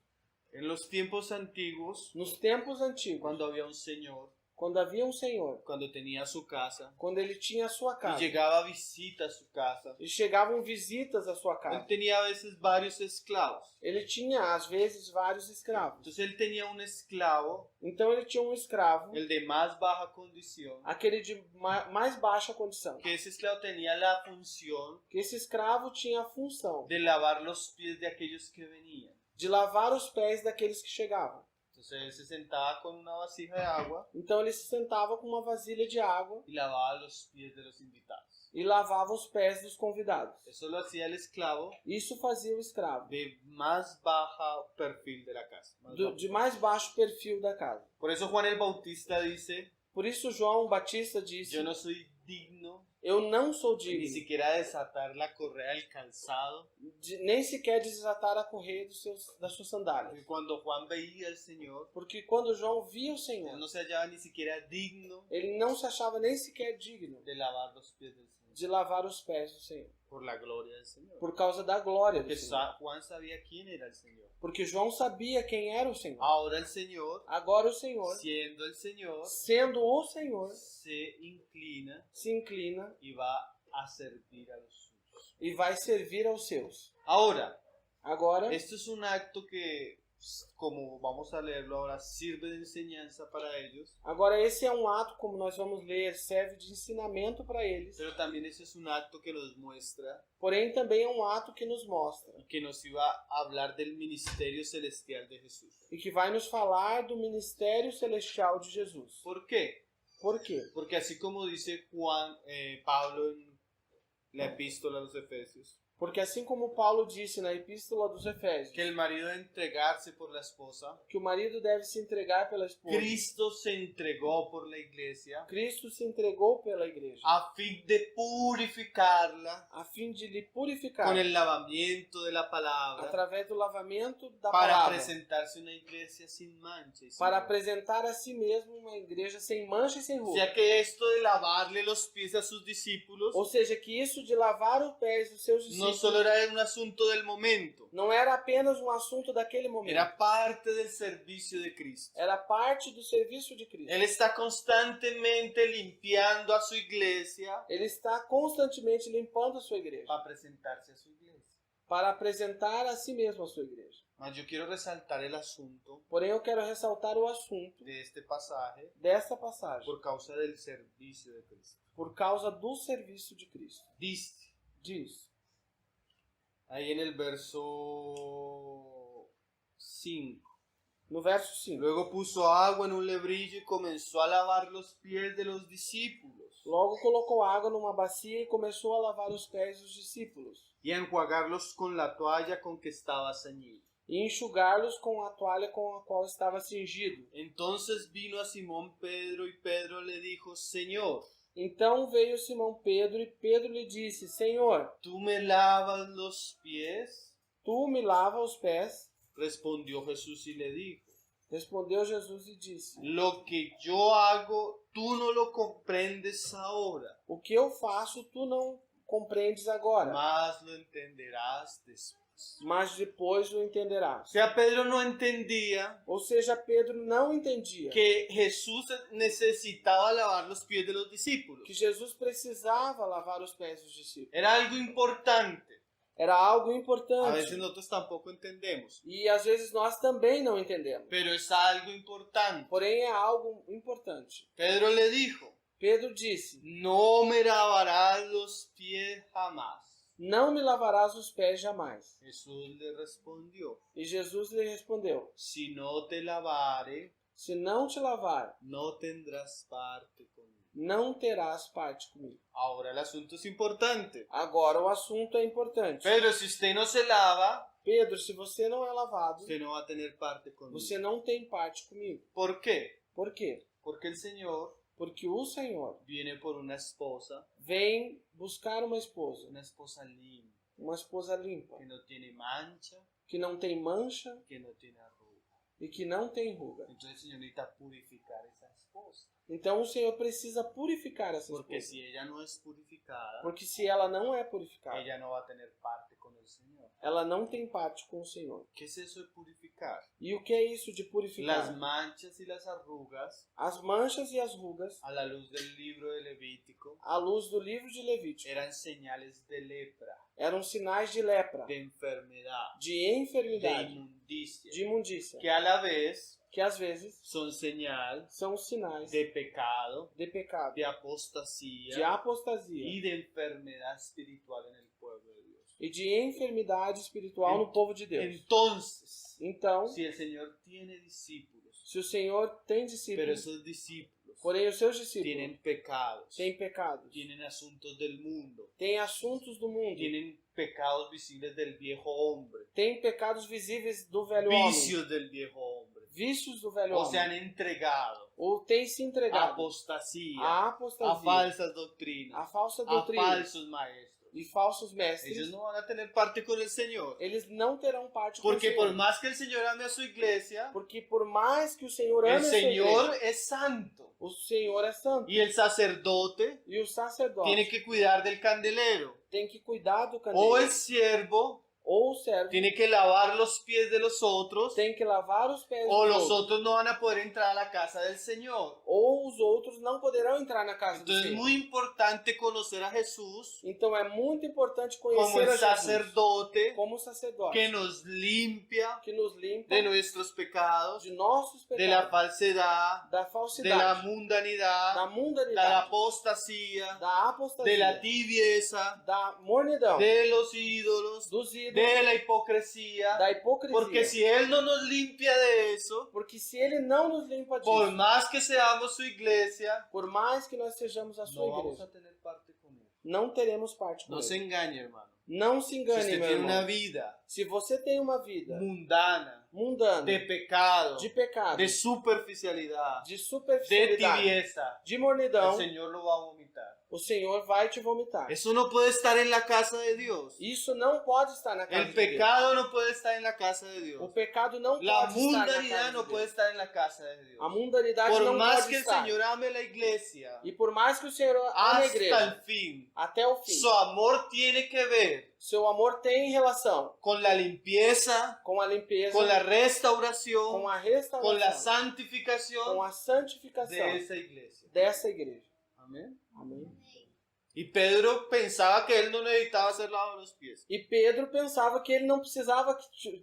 En los tiempos antiguos, Nos tempos antigos, cuando había un Señor, quando havia um Senhor, cuando tenía su casa, quando ele tinha a sua y casa, llegaba visita a su casa, e chegavam visitas à sua él casa, tenía a veces varios esclavos. ele tinha, às vezes, vários escravos. Entonces él tenía un esclavo, Então, ele tinha um escravo, el de más baja condición, aquele de mais baixa condição. que ese esclavo tenía la función Que esse escravo tinha a função de lavar los pies de aquellos que venían. de lavar os pés daqueles que chegavam. Entonces él se sentaba con una vasija de agua Então, ele se sentava com uma vasilha de água y lavaba los pies de los invitados. e lavava os pés dos convidados. Eso lo hacía el esclavo Isso fazia o escravo, de más baja perfil de la casa. Más bajo. de mais baixo perfil da casa. Por eso Juan el Bautista dice, Por isso, João Batista disse: yo no soy digno Eu não sou ni digno siquiera desatar la correa del calzado. de nem sequer desatar a correia das suas sandálias. Y cuando Juan veía al Señor, Porque quando João via o él Senhor, no se hallaba ni siquiera digno ele não se achava nem sequer digno de lavar los pies del Señor, de lavar os pés do Senhor, por la gloria del Señor. por causa da glória do Porque Senhor. Juan sabía quién era el Señor. Porque João sabia quem era o Senhor. Ahora el Señor, Agora o Senhor, siendo el Señor, sendo o Senhor, se inclina se inclina y va a servir a los suyos. e vai servir aos seus. Ahora, Agora, esto es un acto que, como vamos a leerlo ahora, sirve de enseñanza para ellos, esse é um ato, como nós vamos ler, serve de ensinamento para eles. pero también ese es un acto que nos muestra Porém, também é um ato que nos mostra que nos iba a hablar del ministerio celestial de Jesús. e que vai nos falar do ministério celestial de Jesus. ¿Por qué? Por quê? Porque así como dice Pablo en la epístola a los Efesios, Porque assim como Paulo disse na Epístola dos Efésios, que el marido debe entregarse por la esposa, que o marido deve se entregar pela esposa, Cristo se entregó por la iglesia Cristo se entregou pela igreja, a fin de purificarla a fim de lhe purificar con el lavamiento de la palabra, através do lavamento da para palavra, presentarse una iglesia sin mancha y sin para ruga. apresentar a si mesmo uma igreja sem mancha e sem O ruga. sea que esto de lavarle los pies a sus discípulos Ou seja, que isso de lavar os pés dos seus no discípulos solo era un asunto del momento, não era apenas um assunto daquele momento, era parte del servicio de Cristo. era parte do serviço de Cristo. Él está constantemente limpiando a su iglesia Ele está constantemente limpando a sua igreja, para presentarse a su iglesia. para apresentar a si mesmo a sua igreja. Mas yo quiero resaltar el asunto Porém, eu quero ressaltar o assunto de este pasaje desta passagem, por causa del servicio de Cristo. por causa do serviço de Cristo. Dice Diz, ahí en el verso 5. no verso 5. Luego puso agua en un lebrillo y comenzó a lavar los pies de los discípulos Logo colocou água numa bacia e começou a lavar os pés dos discípulos y a enjuagarlos con la toalla con que estaba ceñido. e enxugá-los com a toalha com a qual estava cingido. Entonces vino a Simón Pedro y Pedro le dijo, Señor, Então veio Simão Pedro e Pedro lhe disse: Senhor, ¿tú me lavas los pies? tu me lava os pés? Respondió Jesús y le dijo, Respondeu Jesus e disse: lo que yo hago, tú no lo comprendes ahora, O que eu faço tu não compreendes agora, mas lo entenderás después. mas depois o entenderás. O sea, Pedro no entendía Ou seja, Pedro não entendia que Jesús necesitaba lavar los pies de los discípulos. que Jesus precisava lavar os pés dos discípulos. Era algo importante. Era algo A importante. veces nosotros tampoco entendemos, E às vezes nós também não entendemos. pero es algo importante. Porém, é algo importante. Pedro le dijo, Pedro disse: no me lavarás los pies jamás. Não me lavarás os pés jamais. Jesús le respondió, E Jesus lhe respondeu: si no te lavare, Se não te lavar, no tendrás parte conmigo. não terás parte comigo. Ahora el asunto es importante. Agora o assunto é importante. Pero si usted no se lava, Pedro, se você não é lavado, usted no va a tener parte conmigo. você não tem parte comigo. ¿Por qué? Por quê? Porque el Señor Porque o Senhor viene por una esposa vem buscar uma esposa limpa, que no tiene mancha, que não tem mancha que no tiene arruga. e que não tem ruga. Entonces el Señor necesita purificar esa esposa. Então o Senhor precisa purificar essa Porque esposa. si ella no es purificada, Porque se ela não é purificada, ella no va a tener parte con el Señor. ela não tem parte com o Senhor. ¿Qué es eso de purificar? E o que é isso de Las purificar? manchas y las arrugas, As manchas e as rugas, a la luz del libro de Levítico, à luz do livro de Levítico, eran señales de lepra, eram sinais de lepra, de enfermedad, de de enfermidade, inmundicia, de imundícia, que a la vez que às vezes son señal são sinais de pecado, de pecado, de apostasía de apostasia y de enfermedad espiritual en el pueblo de Dios. e de enfermidade espiritual no povo de Deus. Entonces, Então, si el Señor tiene discípulos, se o Senhor tem pero discípulos, esos discípulos porém os seus discípulos tienen pecados, têm pecados, tienen asuntos del mundo, têm assuntos do mundo, tienen pecados visibles del viejo hombre, têm pecados visíveis do velho homem, vicios del viejo hombre, vícios do velho o se homem, han entregado ou têm se a entregado apostasía, à a apostasia, falsas doctrinas, a falsa a doutrina falsos maestros. e falsos mestres. Ellos no van a tener parte con el Señor. Eles não terão parte com o Porque Senhor. por más que el Señor ame a su iglesia, Porque por mais que o Senhor ame el a sua Señor igreja, es santo. o Senhor é santo. Y el sacerdote E o sacerdote tiene que cuidar del candelero. tem que cuidar do O candeeiro. el siervo Ou o servo tiene que lavar los pies de los otros. tem que lavar os pés O dos los outros. otros no van a poder entrar a la casa del Señor. Ou os outros não poderão entrar na casa do Entonces es Senhor. muy importante conocer a Jesús Então é muito importante como conhecer el a Jesus sacerdote como sacerdote que nos limpia que nos limpa de nuestros pecados, de nossos de la pecados, falsedad, da de la falsidade, mundanidad, da de la mundanidade, apostasía, da de la apostasia, tibieza, da mornidão, de los ídolos, dos ídolos, de la hipocresía. da hipocrisia. Porque si Él no nos limpia de eso, Porque se ele não nos limpa disso, por más que seamos su iglesia, por mais que nós sejamos a sua no vamos igreja, a tener parte con Él. não teremos parte com No se ele. engañe, hermano. Não se Si engane, usted meu tiene irmão. una vida Se você tem uma vida mundana, mundana, de pecado, de pecado, de superficialidad, de de superficialidade, tibieza, de el mornidão, Señor lo va a vomitar. o Senhor vai te vomitar. Eso no puede estar en la casa de Dios. Isso não pode estar na casa El de Deus. pecado no puede estar en la casa de O Dios. pecado não La pode estar na mundanidad casa no de puede Deus. estar en la casa de Dios. A mundanidade Por não más pode que el estar. Señor ame la iglesia E por mais que o Senhor ame a hasta igreja el fin, até o fim, su amor tiene que ver seu amor tem relação con la limpieza, com a limpeza, con la com restauración, a restauração, con la com santificación a santificação de esa iglesia. dessa igreja. Amén. Amém. Y Pedro pensaba que él no necesitaba ser lavado los pies. E Pedro pensava que ele não precisava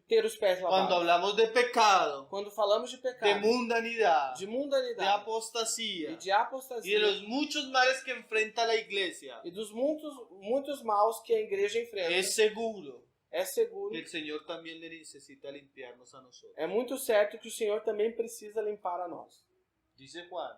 ter os pés Cuando lavados. hablamos de pecado, Quando falamos de de pecado, mundanidad, de de mundanidade apostasía e de y apostasia de los muchos males que enfrenta la iglesia, e dos muitos maus que a igreja enfrenta, es seguro é seguro, que el Señor también le necesita limpiarnos a nosotros. é muito certo que o Senhor também precisa limpar a nós. Dice Juan,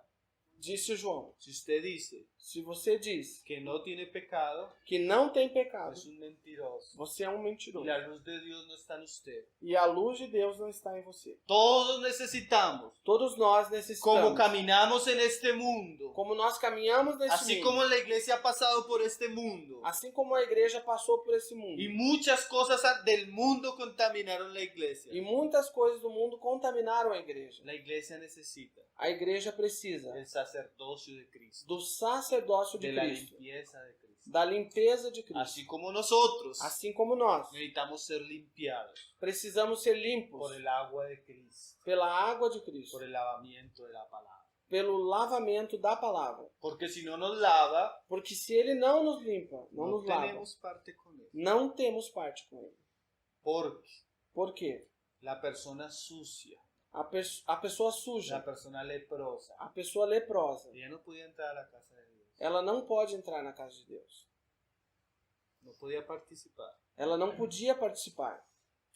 Disse João, si usted dice se você diz que no tiene pecado, que não tem pecado, es un mentiroso. você é um Y mentiroso. la luz de Dios no está en usted. E a luz de Deus não está em você. Todos necesitamos, Todos nós como necessitamos. caminamos en este mundo, Como nós caminhamos nesse así mundo, como la iglesia ha pasado por este mundo, assim como a igreja passou por esse mundo, y muchas cosas del mundo contaminaron la iglesia. e muitas coisas do mundo contaminaram a igreja. La iglesia necesita A igreja precisa del sacerdocio de Cristo, do sacerdócio de de la Cristo, limpieza de Cristo. da limpeza de Cristo. Así como nosotros Assim como nós necesitamos ser limpiados precisamos ser limpos por el agua de Cristo, pela água de Cristo, por el lavamiento de la palabra. pelo lavamento da palavra. Porque si no nos lava, Porque se ele não nos limpa, não no nos lava, tenemos parte con él. não temos parte com ele. Porque Por quê? la persona sucia, A pessoa suja, la persona leprosa, a pessoa leprosa, ella no podía entrar a la casa de Dios, ela não pode entrar na casa de Deus. no podía participar. Ela não podia participar.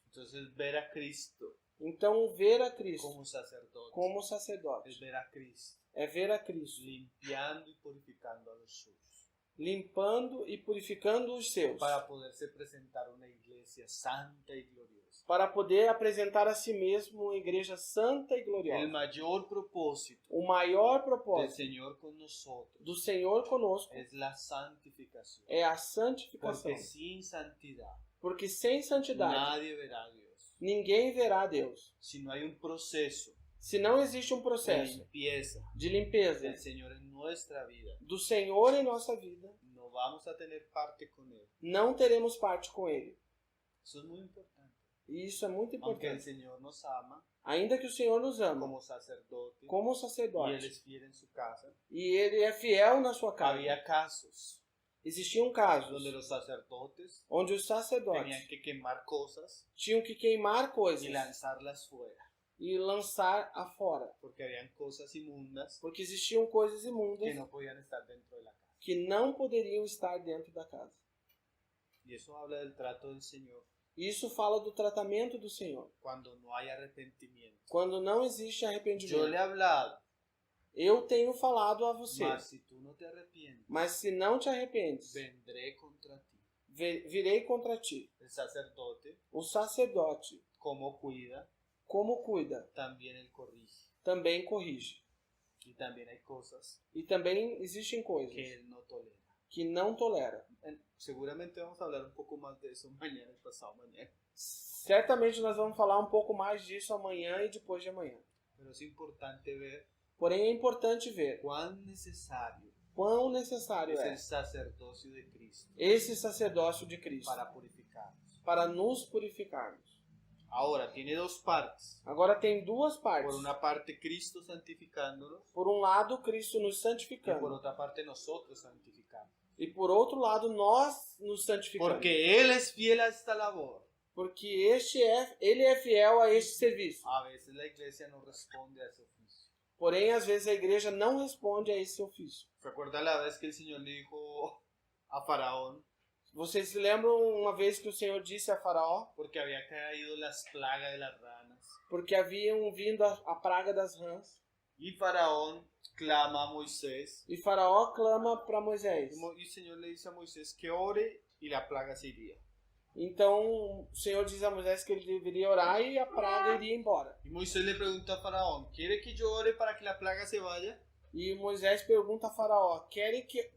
Entonces ver a Cristo Então, ver a Cristo como sacerdote como sacerdote es ver a Cristo é ver a Cristo limpiando y purificando a los suyos, limpando e purificando os seus, para poderse presentar una iglesia santa y gloriosa. para poder apresentar a si mesmo uma igreja santa e El gloriosa. mayor propósito O maior del propósito Señor con nosotros do Senhor conosco es la santificación, é a santificação, porque sin santidad porque sem santidade nadie verá a Dios. ninguém verá a Deus. Si no hay un proceso Se não existe um de processo limpieza de limpeza del Señor en nuestra vida, do Senhor em nossa vida, no vamos a tener parte con Él. não teremos parte com Ele. Eso es muy importante. E isso é muito Aunque el importante. Señor nos ama Ainda que o Senhor nos ama como sacerdote como y Él sacerdote es fiel en su casa, e Ele é fiel na sua casa, había casos existiam casos donde los sacerdotes onde os sacerdotes tenían que quemar cosas tinham que queimar coisas y lanzarlas fuera, e lançar afora, porque habían cosas inmundas porque existiam coisas que imundas no podían estar dentro de la casa. que não poderiam estar dentro da casa. Y eso habla del trato del Señor Isso fala do tratamento do Senhor, cuando no hay arrepentimiento. quando não existe Yo le arrependimento. he hablado, Eu tenho falado a você, mas si tú no te arrepientes, mas se não te arrependes, vendré contra ti. virei contra ti. El sacerdote, O sacerdote, como cuida, como cuida, también él corrige. também corrige. Y también hay cosas E também existem coisas que él no tolera. que não tolera. Seguramente vamos a hablar un poco más de eso mañana y pasado mañana. Certamente nós vamos falar um pouco mais disso amanhã e depois de amanhã. Pero es importante ver Porém, é importante ver cuán necesario quão necessário es é el sacerdocio de Cristo esse sacerdócio de Cristo para purificarnos. para nos purificarmos. Ahora, tiene dos partes. Agora tem duas partes. Por una parte, Cristo santificándonos Por um lado, Cristo nos y por santificando. otra parte, nosotros santificamos. E por outro lado, nós nos santificamos. Porque Él es fiel a esta labor. Porque Ele é fiel a este serviço. A veces la iglesia no responde a ese oficio. Porém, às vezes a igreja não responde a esse ofício. ¿Se acuerda la vez que el Señor le dijo a Faraón? Vocês se lembram uma vez que o Senhor disse a Faraó, Porque había caído las plagas de las ranas. porque haviam vindo a praga das rãs, Y Faraón clama a Moisés. e Faraó clama para Moisés. Y el Señor le dice a Moisés que ore y la plaga se iría. Então o Senhor diz a Moisés que ele deveria orar e a praga iria embora. Y Moisés le pregunta a Faraón, ¿quiere que yo ore para que la plaga se vaya? E Moisés pergunta a Faraó,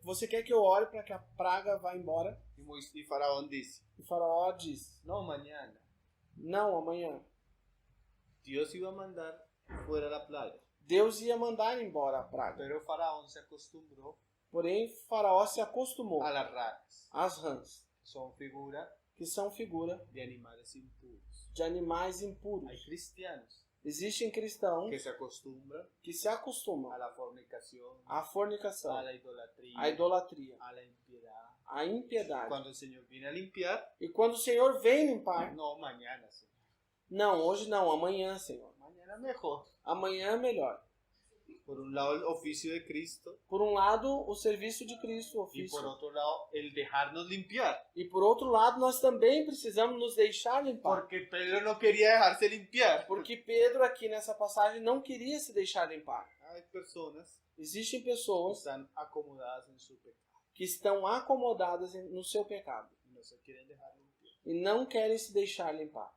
você quer que eu ore para que a praga vá embora? Y Faraón dice, E Faraó diz, no, mañana. não, amanhã. Dios iba a mandar fuera la plaga. Deus ia mandar embora a praga. Pero Faraón se acostumbró Porém, Faraó se acostumou a las ranas. às rãs, Son figura que são figura de animales impuros. de animais Hay impuros. cristianos Existem cristãos que se acostumbran que se acostumam a la fornicación, à fornicação, a la idolatría, à idolatria, a la impiedad. à impiedade. Cuando el Señor viene a limpiar, E quando o Senhor vem limpar, no, mañana, Señor. não, hoje não, amanhã, Senhor. Mañana mejor. Amanhã é melhor. Por un lado, el oficio de Cristo Por um lado, o serviço de Cristo, o y ofício. por otro lado, el dejarnos limpiar. E por outro lado, nós também precisamos nos deixar limpar. Porque Pedro no quería dejarse limpiar. Porque Pedro aqui nessa passagem não queria se deixar limpar. Hay personas Existem que pessoas están acomodadas en su pecado que estão acomodadas no seu pecado y no se quieren dejar limpiar. e não querem se deixar limpar.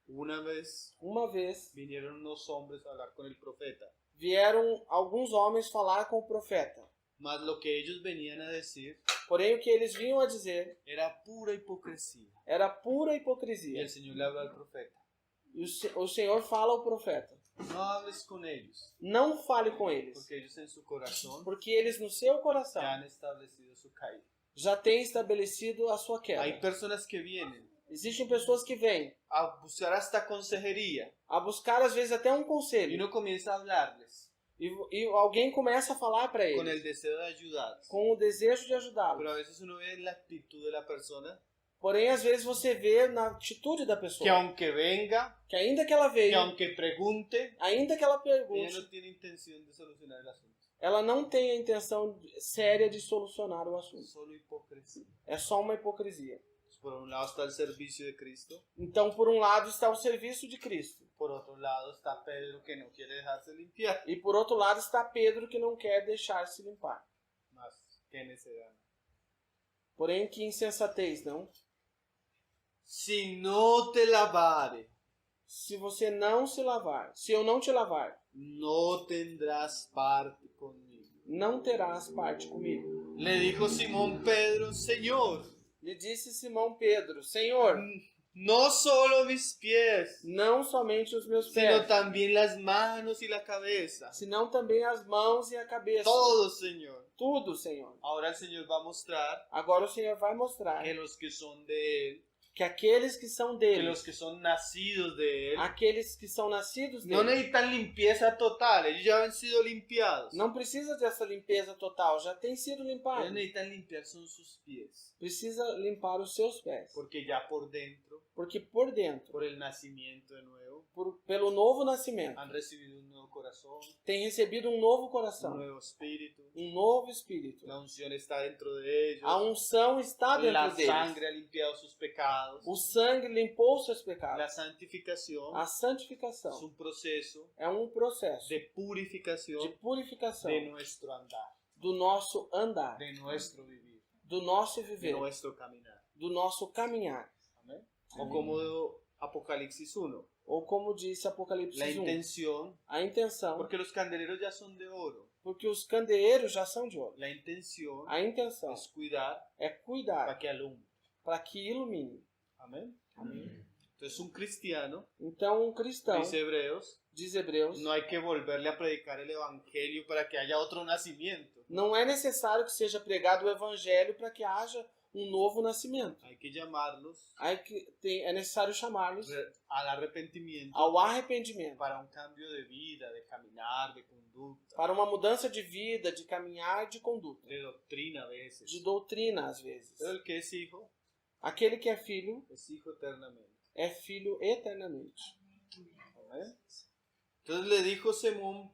Una vez Uma vez vinieron unos hombres a hablar con el profeta, vieram alguns homens falar com o profeta. mas lo que ellos venían a decir Porém, o que eles vinham a dizer era pura hipocresía. era pura Y hipocrisia. el Señor le habló al profeta, E o Senhor fala ao profeta, no hables con ellos, não fale com eles, porque ellos en su corazón porque eles no seu coração ya han establecido su caída. já têm estabelecido a sua queda. Hay personas que vienen Existem pessoas que vêm a buscar hasta consejería a buscar às vezes até um y conselho uno comienza a hablarles e alguém começa a falar para con eles el deseo de ayudarlos. com o desejo de ajudá-los. Pero a veces uno ve en la actitud de la persona Porém, às vezes você vê na atitude da que pessoa aunque venga, que ainda que ela que veio, aunque pregunte, ainda que ela ella pergunte, no tiene intención de solucionar el asunto. ela não tem a intenção séria de solucionar o assunto. Solo hipocresía. É só uma hipocrisia. por un lado está el servicio de Cristo, Então, por um lado está o serviço de Cristo. por otro lado está Pedro que no quiere dejarse limpiar. E por outro lado está Pedro que não quer deixar-se limpar. Más que necedad. Porém, que insensatez, não? Si no te lavare, Se você não se lavar, se eu não te lavar, no tendrás parte conmigo. não terás parte comigo. Le dijo Simón Pedro, Señor, Lhe disse Simão Pedro, Senhor, no solo mis pies, não somente os meus sino pés, también las manos y la cabeza. senão também as mãos e a cabeça. Todo, Señor. Tudo, Senhor. Ahora el Señor va a mostrar Agora o Senhor vai mostrar que los que son de Él, que aqueles que são que dele, los que son nacidos de Él, aqueles que são nascidos no dele, necesitan limpieza total, ellos ya han sido limpiados. não precisa dessa limpeza total, já tem sido Ellos limpado. necesitan limpiar son sus pies, Precisa limpar os seus pés, porque ya por dentro, porque por dentro, por el nacimiento de nuevo, pelo novo nascimento, han recibido un nuevo corazón, tem recebido um novo un coração, nuevo espíritu, um novo espírito. la unción está dentro de ellos, A unção está la dentro deles. sangre ha limpiado sus pecados, O sangue limpou os seus la pecados. santificación A es santificação un proceso é um processo de de purificación purificação de nuestro andar, do nosso andar, de nuestro vivir, do nosso de viver, nuestro caminar. do nosso caminhar. Amén. O como Apocalipsis 1, Ou como disse la Apocalipse 1, intención, a intenção, porque los candeleros ya son de oro, porque os candeeiros já são de ouro. la intención A intenção es cuidar é para cuidar que alumbre. para que ilumine. Amén. Entonces un cristiano, Então, um cristão, dice Hebreos, diz Hebreus, no hay que volverle a predicar el evangelio para que haya otro nacimiento. não é necessário que seja pregado o evangelho para que haja um novo nascimento. Hay que llamarlos Aí é necessário chamá-los al arrepentimiento ao arrependimento, para un cambio de vida, de caminar, de conducta, para uma mudança de vida, de caminhar, de conduta, de doctrina a veces. de doutrina às vezes. Pero el que es hijo Aquele que é filho eternamente. é filho eternamente. Amén. Entonces le dijo Simón,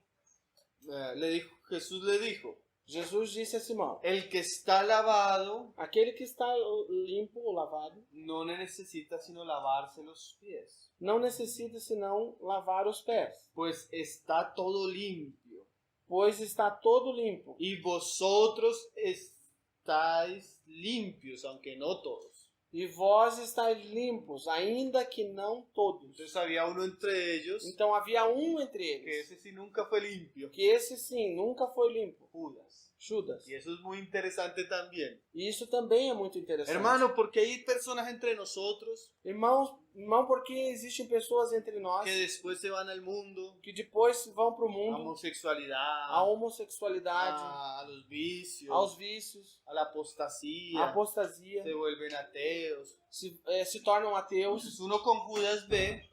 Jesús le dijo, Jesus disse a Simão: el que está lavado aquele que está limpo ou lavado no necesita sino lavarse los pies, não necessita senão lavar os pés, pues está todo limpio. pois está todo limpo. Y vosotros estáis limpios, aunque no todos. E vós estáis limpos, ainda que não todos. Entonces había uno entre ellos Então havia um entre que eles, ese sí nunca fue limpio, que esse sim nunca foi limpo, Judas. Judas. Y eso es muy interesante también. E isso também é muito interessante. Hermano, porque hay personas entre nosotros Irmão, porque existem pessoas entre nós que después se van al mundo, que depois vão para o a mundo, homosexualidad, à homossexualidade, a los vicios, aos vícios, a la apostasía, à apostasia, se vuelven ateos. se tornam ateus. Entonces uno con Judas ve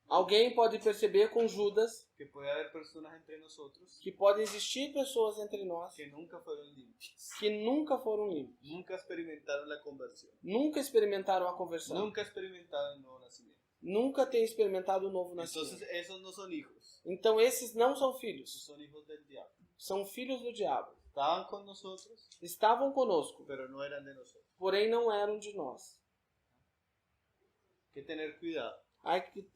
Alguém pode perceber com Judas que puede haber personas entre nosotros que podem existir pessoas entre nós que nunca fueron limpias, que nunca foram limpos, nunca experimentaron la conversión, nunca experimentaram a conversão, nunca experimentaron el nuevo nacimiento. nunca têm experimentado o novo nascimento. Entonces esos no son hijos, Então esses não são esos filhos, son hijos del diablo. são filhos do diabo. Estaban con nosotros, Estavam conosco, pero no eran de nosotros. porém não eram de nós. Hay que tener cuidado.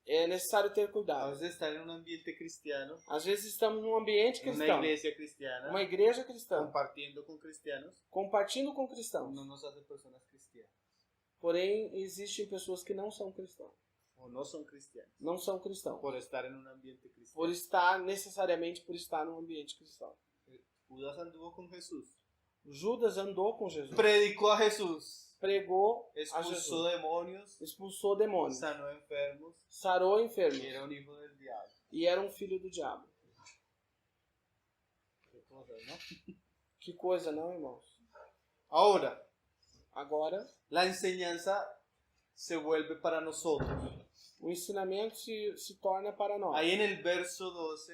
É necessário ter A cuidado. veces estar en un ambiente cristiano, Às vezes estamos num ambiente en una cristão, iglesia cristiana, uma igreja cristã, compartiendo con cristianos, compartilhando com cristãos. no nos hace personas cristianas Porém, existem pessoas que não são cristãos. o no son cristianos Não são cristãos. por estar en un ambiente Por cristiano. estar, necessariamente por estar num ambiente cristão. Judas anduvo con Jesús, Judas andou com Jesus. predicó a Jesús, Pregou a expulsó Jesus. demonios, Expulsou demônios. sanó enfermos Sarou y enfermos. era un hijo del diablo. E era um filho do diabo. Qué cosas, ¿no? Que coisa, não, irmãos? Ahora, Agora, la enseñanza se vuelve para nosotros. o ensinamento se torna para nós. Ahí en el verso 12,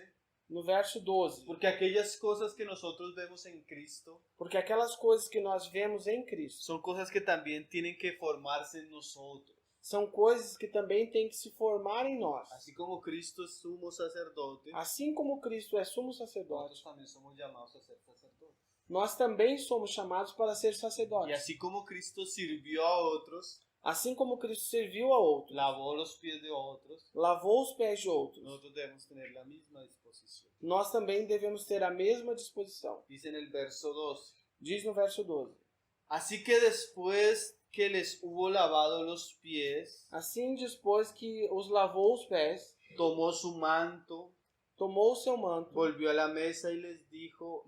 No verso 12. porque aquellas cosas que nosotros vemos en Cristo Porque aquelas coisas que nós vemos em Cristo son cosas que también tienen que formarse en nosotros. são coisas que também têm que se formar em nós. Así como Cristo es sumo sacerdote, Assim como Cristo é sumo sacerdote, nosotros también somos llamados a ser sacerdotes. nós também somos chamados para ser Y sacerdotes. así como Cristo sirvió a otros, Assim como Cristo serviu a outros, lavó los pies de otros, lavou os pés de outros, nosotros debemos tener la misma disposición. nós também devemos ter a mesma disposição. Dice en el verso 12. Diz no verso 12. Así que después que les hubo lavado los pies, Assim, depois que os lavou os pés, tomó su manto, tomou o seu manto, volvió a la mesa y les dijo,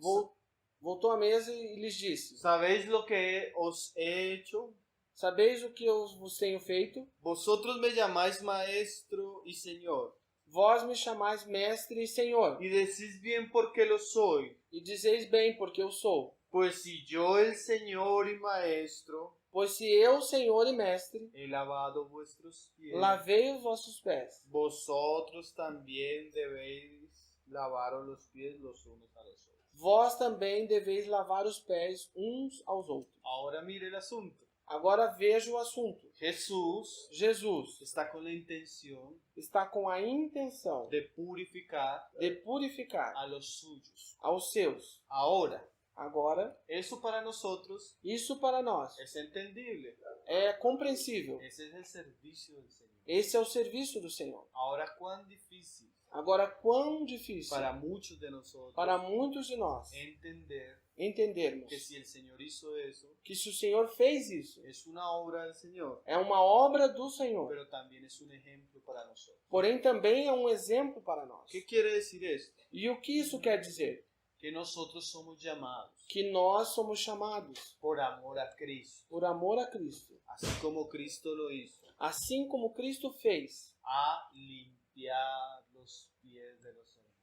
voltou à mesa e lhes disse: ¿sabéis lo que os he hecho? Sabeis o que eu vos tenho feito? Vosotros me llamáis maestro y señor, Vós me chamais mestre e senhor, y decís bien porque lo soy. e dizeis bem, porque eu sou. Pues si yo, el señor y maestro, Pois se eu, senhor e mestre, he lavado vuestros pies, lavei os vossos pés, vosotros también debéis lavaros los pies los unos a los otros. vós também deveis lavar os pés uns aos outros. Ahora mire el asunto. Agora veja o assunto. Jesús Jesus está con la intención está com a intenção de purificar de purificar a los suyos. aos seus. Ahora, Agora, eso para nosotros isso para nós es entendible. é compreensível. Ese es el servicio del Señor. Esse é o serviço do Senhor. Ahora, cuán difícil Agora, quão difícil para muchos de nosotros para muitos de nós entender entendermos que si el Señor hizo eso, que se o Senhor fez isso, es una obra del Señor, é uma obra do Senhor, pero también es un ejemplo para nosotros. porém também é um exemplo para nós. ¿Qué quiere decir esto? E o que isso quer dizer? Que nosotros somos llamados Que nós somos chamados por amor a Cristo, por amor a Cristo, así como Cristo lo hizo, assim como Cristo fez, a limpiar los pies de los hermanos.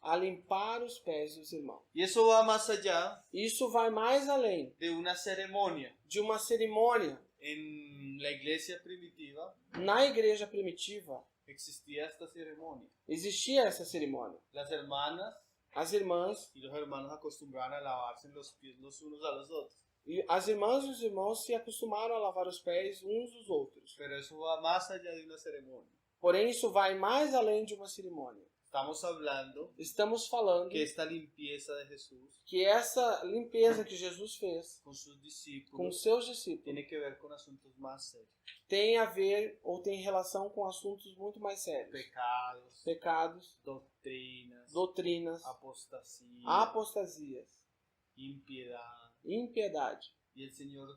a limpar os pés dos irmãos. Y eso va más allá Isso vai mais além de una ceremonia. de uma cerimônia. En la iglesia primitiva Na igreja primitiva existía esta ceremonia. existia essa cerimônia. Las hermanas As irmãs y los hermanos acostumbraban a lavarse los pies los unos a los otros. e as irmãs e os irmãos se acostumaram a lavar os pés uns dos outros. Pero eso va más allá de una ceremonia. Porém, isso vai mais além de uma cerimônia. Estamos hablando Estamos falando que esta limpieza de Jesús que essa limpeza que Jesus fez con sus com discípulos seus discípulos tiene que ver con asuntos más serios. tem a ver ou tem relação com assuntos muito mais sérios. Pecados, Pecados, doctrinas, doutrinas, apostasía, apostasias, impiedad. impiedade. Y el Señor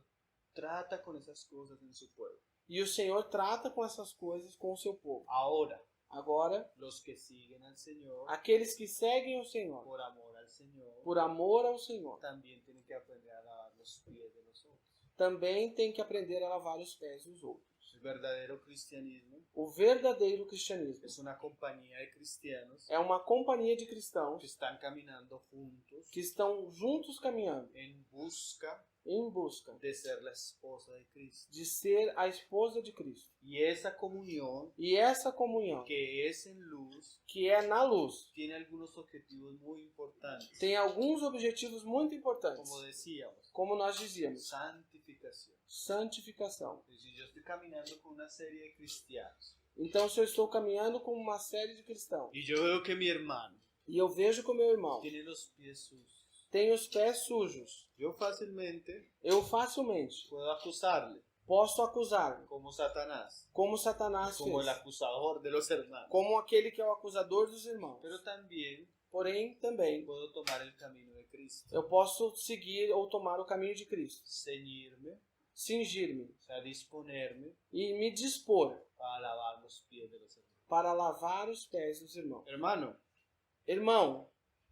trata con esas cosas en su pueblo. E o Senhor trata com essas coisas com o seu povo. Ahora, Agora, los que siguen al Señor aqueles que seguem o Senhor, por amor al Señor, por amor ao Senhor, también tienen que aprender a lavar los pies de los otros. também têm que aprender a lavar os pés dos outros. El verdadero cristianismo O verdadeiro cristianismo es una compañía de cristianos é uma companhia de cristãos que están caminando juntos que estão juntos caminhando en busca em busca de ser la esposa de Cristo. de ser a esposa de Cristo. Y esa comunión, E essa comunhão, que es en luz, que é na luz, tiene algunos objetivos muy importantes. tem alguns objetivos muito importantes, Como decíamos, como nós dizíamos: santificación. santificação. Es decir, yo estoy caminando con una serie de cristianos Então, se eu estou caminhando com uma série de cristãos y yo veo que mi hermano e eu vejo que o meu irmão tiene los pies sucios, tem os pés sujos, yo fácilmente eu facilmente puedo acusarle posso acusá-lo, como Satanás, como Satanás como el fez, acusador de los hermanos. como aquele que é o acusador dos irmãos. Pero también Porém, também, puedo tomar el camino de Cristo, eu posso seguir ou tomar o caminho de Cristo, ceñirme, cingir-me o sea, disponerme e me dispor para lavar los pies de los hermanos. para lavar os pés dos irmãos. Hermano, Irmão,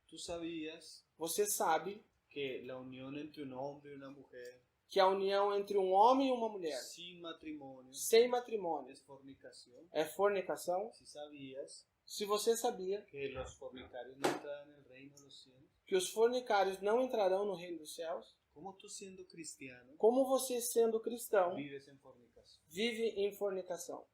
¿tú sabías você sabe que la unión entre un hombre y una mujer que a união entre um homem e uma mulher sin matrimonio sem matrimônio es fornicación? é fornicação? Si sabías Se você sabia que los fornicarios no entrarán en el reino de los cielos, que os fornicários não entrarão no reino dos céus, ¿cómo tú siendo cristiano como você, sendo cristão, vives en fornicación? vive em fornicação?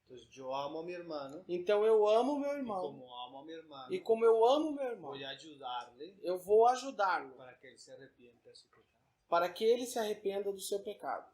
Entonces yo amo a mi hermano Então eu amo meu y irmão, como amo a mi hermano e como eu amo meu irmão, voy a ayudarle eu vou ajudá-lo para que él se arrepienta de su pecado. para que ele se arrependa do seu pecado.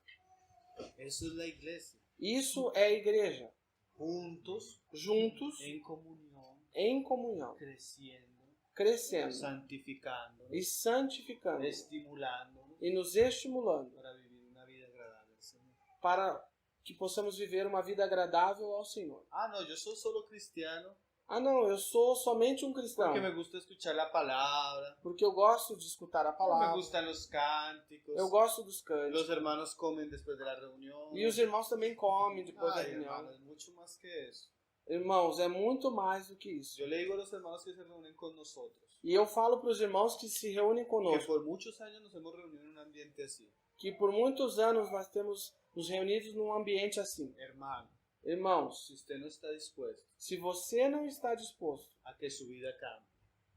Eso es la iglesia. Isso é a igreja, Juntos, juntos, en comunión, em comunhão, creciendo crescendo santificándonos, e santificando estimulándonos e nos estimulando para vivir una vida agradable al Señor. para que possamos viver uma vida agradável ao Senhor. Ah, no, yo soy solo cristiano Ah, não, eu sou somente um cristão, porque me gusta escuchar la palabra, porque eu gosto de escutar a me palavra, gustan los cánticos, eu gosto dos los cânticos, hermanos comen después de la reunión. e os irmãos também comem depois da Ay, reunião. hermano, es mucho más que eso. Irmãos, é muito mais do que isso. Yo le digo a los hermanos que se reúnen con nosotros E eu falo para os irmãos que se reúnem que conosco, por muchos años nos hemos reunido en un ambiente así. que por muitos anos nós temos nos reunidos num ambiente assim. Hermano, Irmãos, si usted no está dispuesto se você não está disposto a que su vida cambie,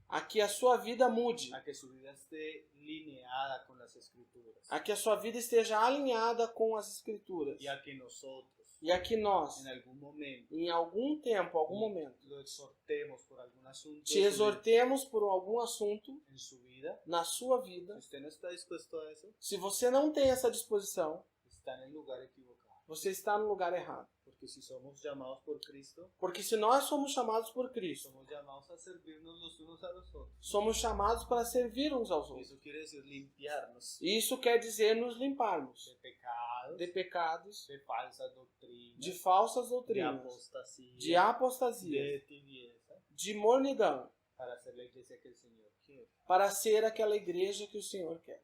a que a sua vida mude, a que su vida esté lineada con las escrituras a que a sua vida esteja alinhada com as Escrituras, y a que nosotros e a que nós, en algún momento em algum tempo, algum momento, lo exhortemos por algún asunto te exortemos por algum assunto en su vida, na sua si vida, usted no está dispuesto a eso, se você não tem essa disposição, está en el lugar equivocado. você está no lugar errado. Porque si somos llamados por Cristo, Porque se nós somos chamados por Cristo, somos llamados a servirnos los unos a los otros. somos chamados para servir uns aos outros. Eso quiere decir limpiarnos E isso quer dizer nos limparmos de pecados, de pecados, de falsas doctrinas, de falsas de doutrinas, apostasía, de apostasia, de tibieza, de mornidão, para ser la iglesia que el Señor quiere. para ser aquela igreja que o Senhor quer.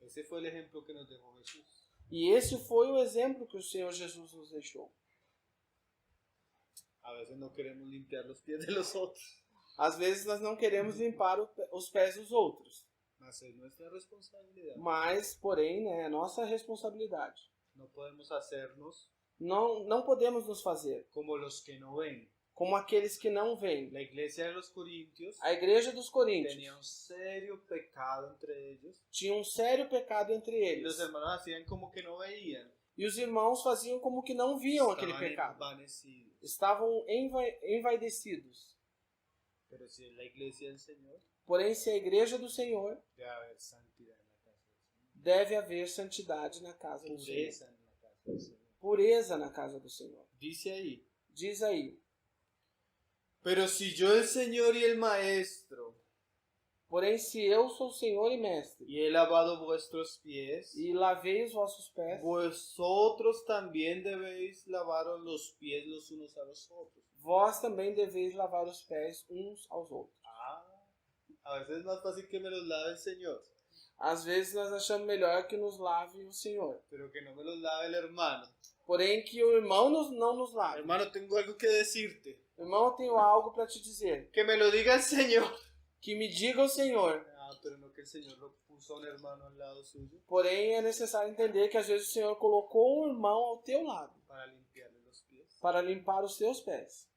Ese fue el ejemplo que nos dejó Jesús. E esse foi o exemplo que o Senhor Jesus nos deixou. A veces no queremos limpiar los pies de los otros, Às vezes nós não queremos limpar os pés dos outros, mas es nuestra responsabilidad. mas, porém, né, é nossa responsabilidade. No podemos hacernos Não podemos nos fazer como los que no ven. como aqueles que não veem. La iglesia de los Corintios A igreja dos Coríntios tenía un serio pecado entre ellos tinha um sério pecado entre y los eles. hermanos hacían como que no veían. E os irmãos faziam como que não viam aquele Estaban pecado. envanecidos. Estavam envaidecidos. Pero si es la iglesia del Señor, Porém, se a igreja do Senhor, debe haber santidad en la casa del Señor. deve haver santidade na casa do Senhor. Pureza en la casa del Señor. Pureza na casa do Senhor. Dice ahí, Diz aí. pero si yo el Señor y el Maestro Porém, se eu sou Senhor e Mestre, y he lavado vuestros pies, e lavei os vossos pés, vosotros también debéis lavaros los pies los unos a los otros. vós também deveis lavar os pés uns aos outros. A veces es más fácil que me los lave el Señor, Às vezes nós achamos melhor que nos lave o Senhor. pero que no me los lave el hermano. Porém, que o irmão não nos lave. Hermano, tengo algo que decirte. Irmão, eu tenho algo para te dizer. Que me lo diga el Señor. Que me diga o Senhor. Pero no que el Señor lo puso a un hermano al lado suyo Porém, é necessário entender que às vezes o Senhor colocou um irmão ao teu lado para limpiarle los pies. para limpar os teus pés.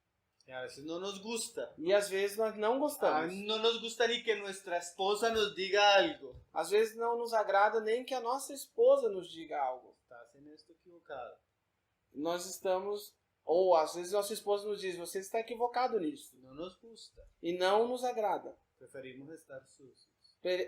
Y a veces no nos gusta. E às vezes nós não gostamos. No nos gusta ni que nuestra esposa nos diga algo. Às vezes não nos agrada nem que a nossa esposa nos diga algo. Estás en esto equivocado. Nós estamos... Ou às vezes nossa esposa nos diz, você está equivocado nisso. No nos gusta. E não nos agrada. Preferimos estar sucios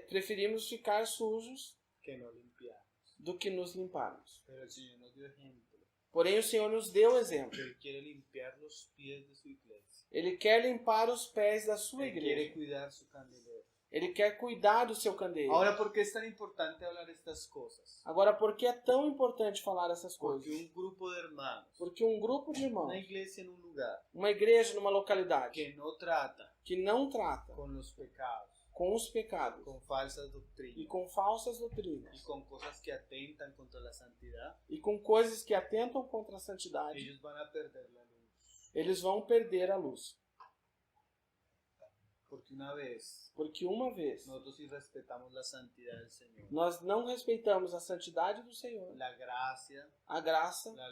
Preferimos ficar sujos que no limpiarnos. do que nos limparmos. Pero el Señor nos dio ejemplo. Porém, o Senhor nos deu exemplo. Que Él quiere limpiar los pies de su iglesia. Ele quer limpar os pés da sua Él quiere igreja. cuidar su candelero. Ele quer cuidar do seu candeeiro. Ahora, ¿por qué es tan importante hablar estas cosas? Agora, por que é tão importante falar essas coisas? Porque un grupo de hermanos, Porque um grupo de irmãos, una iglesia en un lugar uma igreja numa localidade que no trata que não trata con los pecados, com os pecados con falsas e doctrinas com falsas y doutrinas con cosas que atentan contra la santidad, e com coisas que atentam contra a santidade, ellos van a perder la luz. eles vão perder a luz. Porque una vez Porque uma vez nosotros sí respetamos la santidad del Señor, nós não respeitamos a santidade do Senhor, la gracia, a graça, la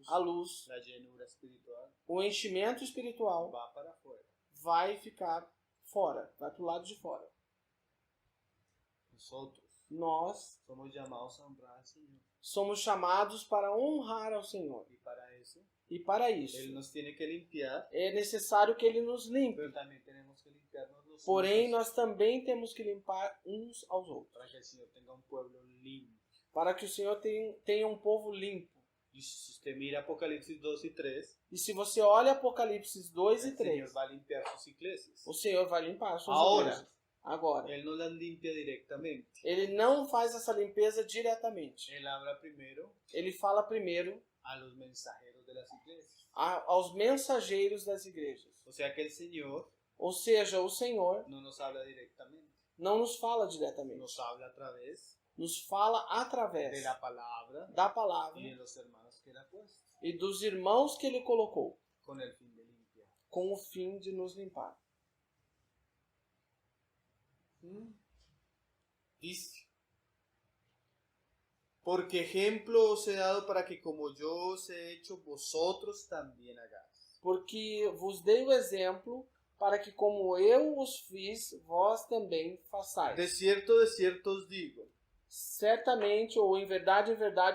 a luz, la llenura espiritual, o enchimento espiritual va para afuera. vai ficar fora, vai para o lado de fora. Nosotros Nós somos llamados a honrar al Señor somos chamados para honrar ao Senhor. y para eso E para isso, Él nos tiene que limpiar, é necessário que Ele nos limpe. pero también tenemos que limpiarnos los Porém, unos nós também temos que limpar uns aos outros. para que el Señor tenga un pueblo limpio, Para que o Senhor tenha um povo limpo, Y si usted mira Apocalipsis 2 y 3, E se você olha Apocalipse 2 e el 3, Señor va a limpiar sus iglesias. o Senhor vai limpar as suas Ahora. igrejas. Agora, Él no las limpia directamente. Ele não faz essa limpeza diretamente. Él habla primero Ele fala primeiro a los mensajeros de las iglesias. aos mensageiros das igrejas. O sea que el Señor Ou seja, o Senhor no nos habla directamente. não nos fala diretamente. Nos habla a través Nos fala de através la palabra da palavra y de los hermanos que Él ha puesto, e dos irmãos que Ele colocou, con el fin de limpiar. com o fim de nos limpar. Dice: porque ejemplo os he dado para que como yo os he hecho, vosotros también hagáis. Porque vos dei o exemplo para que como eu os fiz, vós também façais. De cierto os digo, Certamente, ou em verdade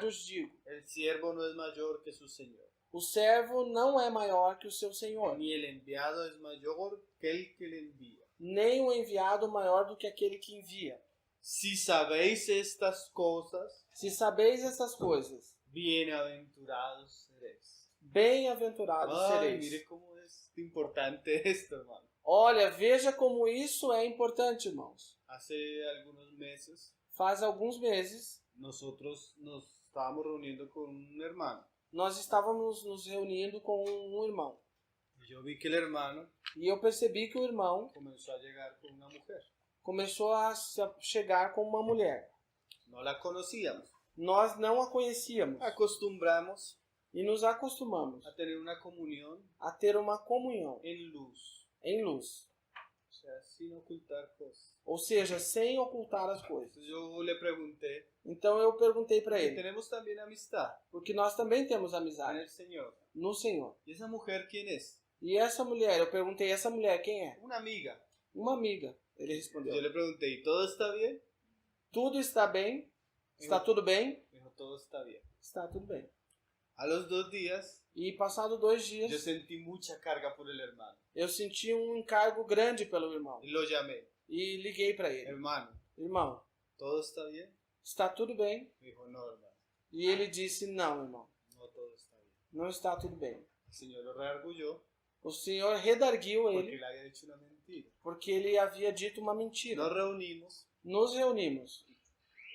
os digo, el siervo no es mayor que su señor, o servo não é maior que o seu senhor, ni el enviado es mayor que el que le envía. nem o enviado maior do que aquele que envia. Si sabéis estas cosas, Se sabeis essas coisas, bienaventurados seréis. bem-aventurados Ay, sereis. mire cómo es importante esto, hermano. Olha, veja como isso é importante, irmãos. Hace algunos meses Faz alguns meses, nosotros nos estábamos reuniendo con un hermano. nós estávamos nos reunindo com um irmão. Y yo vi que el hermano E eu percebi que o irmão comenzó a llegar con una mujer. começou a chegar com uma mulher. No la conocíamos. Nós não a conhecíamos Acostumbramos e nos acostumamos a tener una comunión a ter uma comunhão en luz. em luz. O sea, sin ocultar cosas. Ou seja, sem ocultar as coisas. Entonces yo le pregunté, Então eu perguntei para y ele, tenemos también amistad porque nós também temos en amizade el Señor. no Senhor. ¿Y esa mujer quién es? E essa mulher, eu perguntei, essa mulher quem é? Una amiga. Uma amiga. Ele Yo respondeu, le pregunté, ¿y todo está bien? tudo está bem? Está tudo bem? Me dijo, todo está bien. Está tudo bem. A los 2 días, E passado 2 yo dias, sentí mucha carga por el hermano. eu senti um encargo grande pelo irmão. Y lo llamé. E liguei para ele. Hermano, Irmão, ¿todo está bien? está tudo bem? Me dijo, no, hermano, E ele disse, não, irmão, no todo está bien. não está tudo bem. El Señor lo reargulló O Senhor redarguiu porque ele le había dicho una mentira. porque ele havia dito uma mentira. Nos reunimos, Nos reunimos.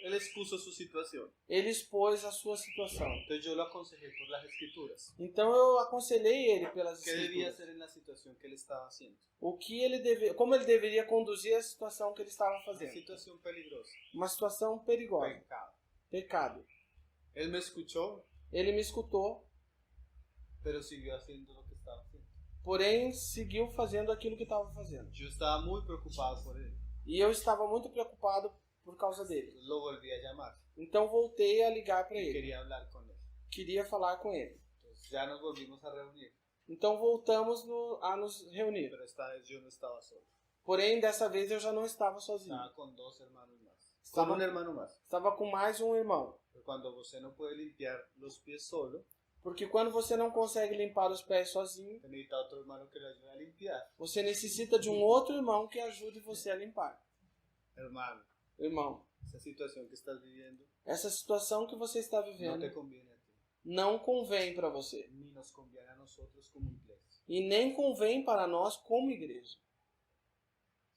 él expuso su situación. Ele expôs a sua situação. Entonces yo lo aconsejé por las escrituras. Então eu aconselhei ele pelas ¿Qué debía escrituras. hacer en la situación que él estaba haciendo? O que ele como ele deveria conduzir a situação que ele estava Una fazendo. situación peligrosa. Uma situação perigosa. Pecado. Pecado. Él me escuchó, Ele me escutou, pero siguió haciendo lo que estaba haciendo. porém seguiu fazendo aquilo que estava fazendo. Yo estaba muy preocupado por él. E eu estava muito preocupado por causa dele. Entonces lo volví a llamar Então voltei a ligar para y ele. quería hablar con él. Queria falar com ele. Entonces ya nos volvimos a reunir, Então voltamos a nos reunir. pero esta vez yo no estaba solo. Porém, dessa vez eu já não estava sozinho. Estaba con 2 hermanos más. Estaba- Con un hermano más. Estava com mais um irmão. Pero cuando você no puede limpiar los pies solo, Porque quando você não consegue limpar os pés sozinho, você necesita otro hermano que le ayude a limpiar. você necessita de um outro irmão que ajude você a limpar. Hermano, Irmão, esa situación que estás viviendo essa situação que você está no vivendo te conviene a ti, não convém para você. ni nos conviene a nosotros como iglesia. E nem convém para nós como igreja.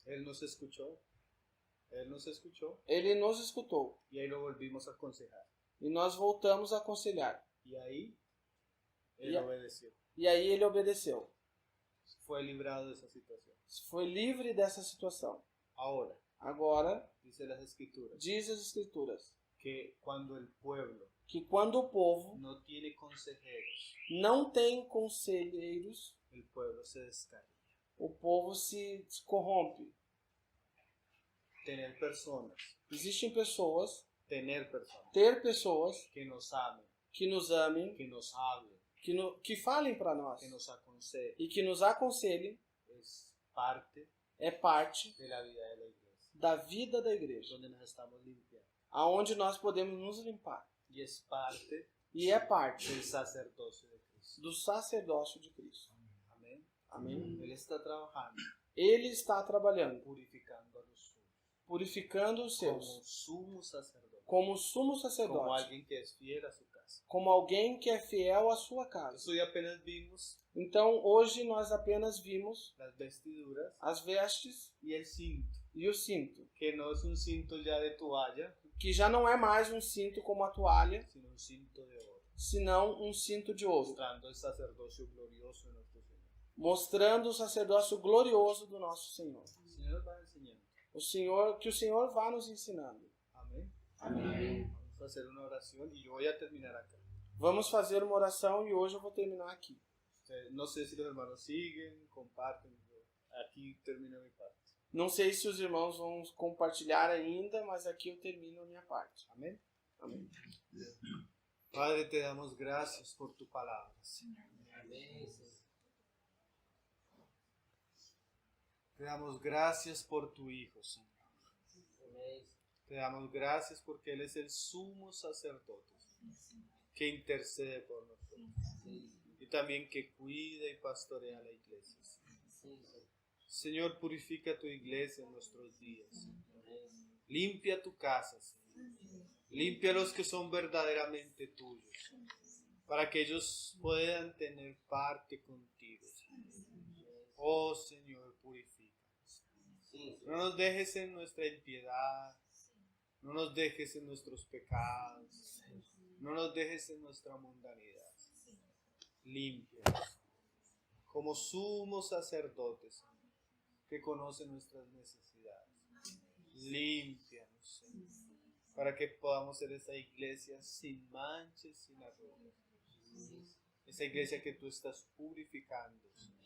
Él nos escuchó Ele nos escutou. y ahí lo volvimos a aconsejar. E nós voltamos a aconselhar. Y ahí él Y a- obedeció. E aí ele obedeceu. Fue librado de esa situación. Foi livre dessa situação. Ahora, Agora, dice las escrituras, diz as Escrituras que cuando el pueblo que quando o povo no tiene consejeros, não tem conselheiros, el pueblo se descarga. o povo se corrompe. Tener personas Existem pessoas, ter personas ter pessoas que nos amen, que nos amem, que nos hablen, que falem para nós que nos aconsejen, e que nos aconselhem, es parte é parte de la vida de la iglesia, da vida da igreja, donde nos estamos limpiando. aonde nós podemos nos limpar. Y es parte E é parte del sacerdocio de Cristo. do sacerdócio de Cristo. Amén. Amém? Él está trabajando, Ele está trabalhando, purificando a los suyos, purificando os como seus, sumo sacerdote, como sumo como sacerdote, alguien que es fiel a su casa. casa. como alguém que é fiel à sua casa. Hoy apenas vimos Então, hoje nós apenas vimos las vestiduras as vestes y el cinto, e o cinto, que no es un cinto ya de toalla, que já não é mais um cinto como a toalha, sino un cinto de oro, senão um cinto de ouro, mostrando el sacerdocio glorioso de nuestro Señor. mostrando o sacerdócio glorioso do nosso Senhor. El Señor nos va enseñando. Que o Senhor vá nos ensinando. Amén. Amém. Vamos a hacer una oración y yo voy a terminar acá. Vamos fazer uma oração e hoje eu vou terminar aqui. No sé si los hermanos siguen, comparten. Aquí termino mi parte. Não sei se os irmãos vão compartilhar ainda, mas aqui eu termino a minha parte. Amén. Amém. Padre, te damos gracias por tu palabra, Señor. Te damos gracias por tu Hijo, Señor. Te damos gracias porque Él es el sumo sacerdote que intercede por nosotros y también que cuida y pastorea la iglesia. Señor, purifica tu iglesia en nuestros días. Limpia tu casa, Señor. Limpia a los que son verdaderamente tuyos, para que ellos puedan tener parte contigo, Señor. Oh Señor, purifícanos. No nos dejes en nuestra impiedad, no nos dejes en nuestros pecados, no nos dejes en nuestra mundanidad. Límpianos como sumos sacerdotes que conocen nuestras necesidades. Límpianos, Señor, para que podamos ser esa iglesia sin manches, sin arrugas. Esa iglesia que tú estás purificando, Señor.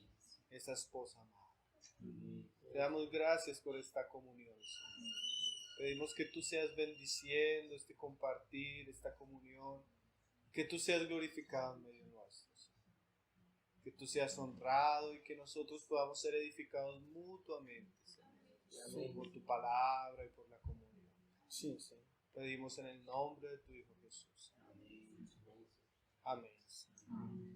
Esa esposa amada. Te damos gracias por esta comunión, Señor. Pedimos que tú seas bendiciendo este compartir, esta comunión, que tú seas glorificado en medio nuestro, Señor. Que tú seas honrado y que nosotros podamos ser edificados mutuamente, Señor, por tu palabra y por la comunión. Sim, Senhor. Pedimos en el nombre de tu Hijo Jesús. Amén. Amén.